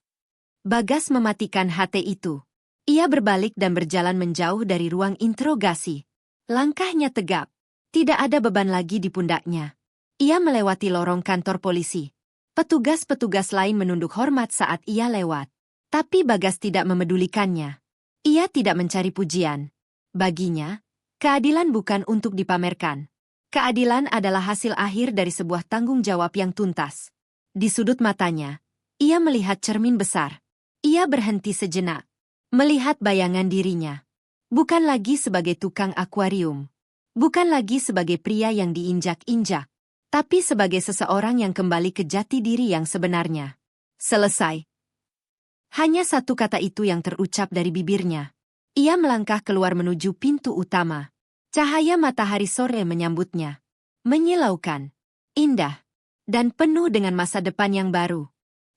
Bagas mematikan HT itu. Ia berbalik dan berjalan menjauh dari ruang interogasi. Langkahnya tegap. Tidak ada beban lagi di pundaknya. Ia melewati lorong kantor polisi. Petugas-petugas lain menunduk hormat saat ia lewat. Tapi Bagas tidak memedulikannya. Ia tidak mencari pujian. Baginya, keadilan bukan untuk dipamerkan. Keadilan adalah hasil akhir dari sebuah tanggung jawab yang tuntas. Di sudut matanya, ia melihat cermin besar. Ia berhenti sejenak. Melihat bayangan dirinya. Bukan lagi sebagai tukang akuarium. Bukan lagi sebagai pria yang diinjak-injak, tapi sebagai seseorang yang kembali ke jati diri yang sebenarnya. Selesai. Hanya satu kata itu yang terucap dari bibirnya. Ia melangkah keluar menuju pintu utama. Cahaya matahari sore menyambutnya. Menyilaukan, indah, dan penuh dengan masa depan yang baru.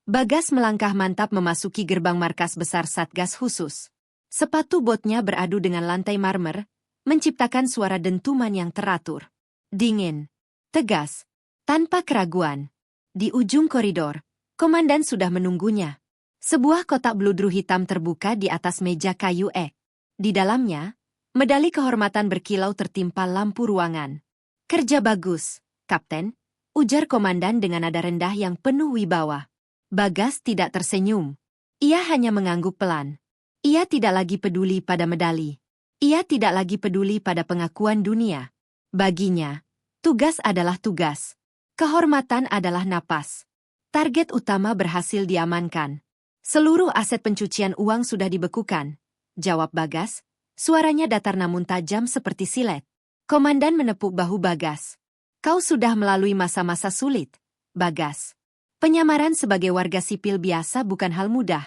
Bagas melangkah mantap memasuki gerbang markas besar Satgas Khusus. Sepatu botnya beradu dengan lantai marmer, menciptakan suara dentuman yang teratur. Dingin, tegas, tanpa keraguan. Di ujung koridor, komandan sudah menunggunya. Sebuah kotak bludru hitam terbuka di atas meja kayu ek. Di dalamnya, medali kehormatan berkilau tertimpa lampu ruangan. Kerja bagus, Kapten, ujar komandan dengan nada rendah yang penuh wibawa. Bagas tidak tersenyum. Ia hanya mengangguk pelan. Ia tidak lagi peduli pada medali. Ia tidak lagi peduli pada pengakuan dunia. Baginya, tugas adalah tugas. Kehormatan adalah napas. Target utama berhasil diamankan. Seluruh aset pencucian uang sudah dibekukan. Jawab Bagas, suaranya datar namun tajam seperti silet. Komandan menepuk bahu Bagas. Kau sudah melalui masa-masa sulit, Bagas. Penyamaran sebagai warga sipil biasa bukan hal mudah.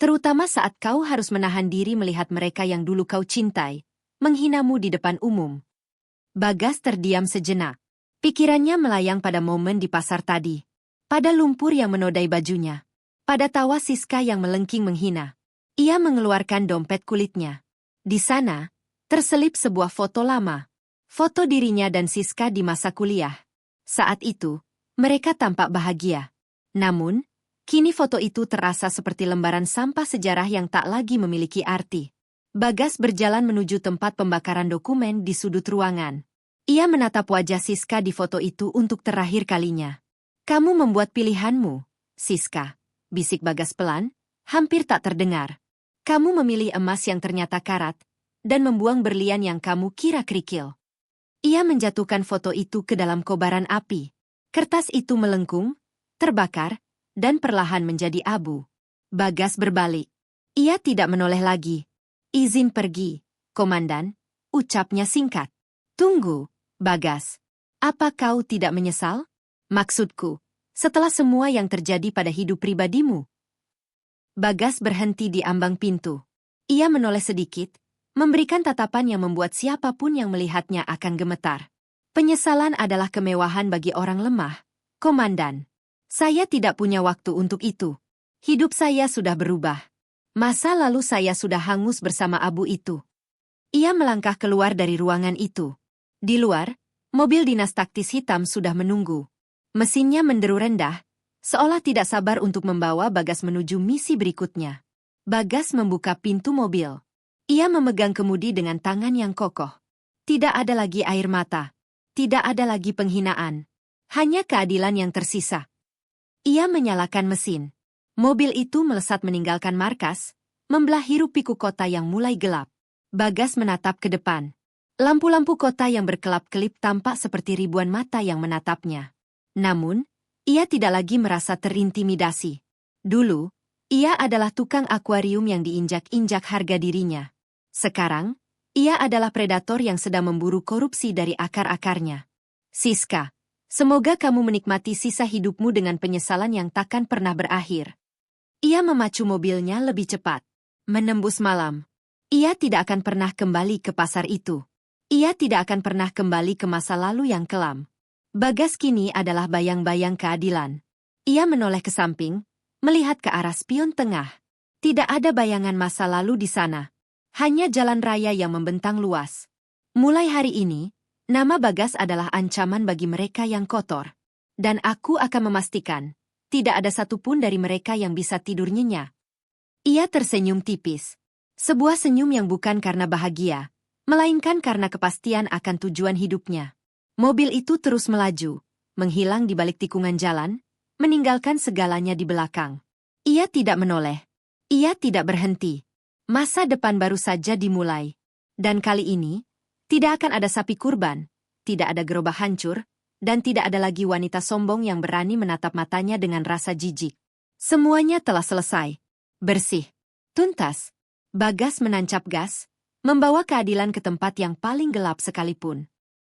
Terutama saat kau harus menahan diri melihat mereka yang dulu kau cintai, menghinamu di depan umum. Bagas terdiam sejenak. Pikirannya melayang pada momen di pasar tadi. Pada lumpur yang menodai bajunya. Pada tawa Siska yang melengking menghina. Ia mengeluarkan dompet kulitnya. Di sana, terselip sebuah foto lama. Foto dirinya dan Siska di masa kuliah. Saat itu, mereka tampak bahagia. Namun, kini foto itu terasa seperti lembaran sampah sejarah yang tak lagi memiliki arti. Bagas berjalan menuju tempat pembakaran dokumen di sudut ruangan. Ia menatap wajah Siska di foto itu untuk terakhir kalinya. Kamu membuat pilihanmu, Siska, bisik Bagas pelan, hampir tak terdengar. Kamu memilih emas yang ternyata karat, dan membuang berlian yang kamu kira kerikil. Ia menjatuhkan foto itu ke dalam kobaran api. Kertas itu melengkung, terbakar, dan perlahan menjadi abu. Bagas berbalik. Ia tidak menoleh lagi. Izin pergi, Komandan, ucapnya singkat. Tunggu, Bagas. Apa kau tidak menyesal? Maksudku, setelah semua yang terjadi pada hidup pribadimu. Bagas berhenti di ambang pintu. Ia menoleh sedikit, memberikan tatapan yang membuat siapapun yang melihatnya akan gemetar. Penyesalan adalah kemewahan bagi orang lemah, Komandan. Saya tidak punya waktu untuk itu. Hidup saya sudah berubah. Masa lalu saya sudah hangus bersama abu itu. Ia melangkah keluar dari ruangan itu. Di luar, mobil dinas taktis hitam sudah menunggu. Mesinnya menderu rendah, seolah tidak sabar untuk membawa Bagas menuju misi berikutnya. Bagas membuka pintu mobil. Ia memegang kemudi dengan tangan yang kokoh. Tidak ada lagi air mata. Tidak ada lagi penghinaan. Hanya keadilan yang tersisa. Ia menyalakan mesin. Mobil itu melesat meninggalkan markas, membelah hiruk-pikuk kota yang mulai gelap. Bagas menatap ke depan. Lampu-lampu kota yang berkelap-kelip tampak seperti ribuan mata yang menatapnya. Namun, ia tidak lagi merasa terintimidasi. Dulu, ia adalah tukang akuarium yang diinjak-injak harga dirinya. Sekarang, ia adalah predator yang sedang memburu korupsi dari akar-akarnya. Siska, semoga kamu menikmati sisa hidupmu dengan penyesalan yang takkan pernah berakhir. Ia memacu mobilnya lebih cepat. Menembus malam. Ia tidak akan pernah kembali ke pasar itu. Ia tidak akan pernah kembali ke masa lalu yang kelam. Bagas kini adalah bayang-bayang keadilan. Ia menoleh ke samping, melihat ke arah spion tengah. Tidak ada bayangan masa lalu di sana. Hanya jalan raya yang membentang luas. Mulai hari ini, nama Bagas adalah ancaman bagi mereka yang kotor. Dan aku akan memastikan, tidak ada satupun dari mereka yang bisa tidur nyenyak. Ia tersenyum tipis. Sebuah senyum yang bukan karena bahagia, melainkan karena kepastian akan tujuan hidupnya. Mobil itu terus melaju, menghilang di balik tikungan jalan, meninggalkan segalanya di belakang. Ia tidak menoleh. Ia tidak berhenti. Masa depan baru saja dimulai. Dan kali ini, tidak akan ada sapi kurban, tidak ada gerobak hancur, dan tidak ada lagi wanita sombong yang berani menatap matanya dengan rasa jijik. Semuanya telah selesai. Bersih. Tuntas. Bagas menancap gas, membawa keadilan ke tempat yang paling gelap sekalipun.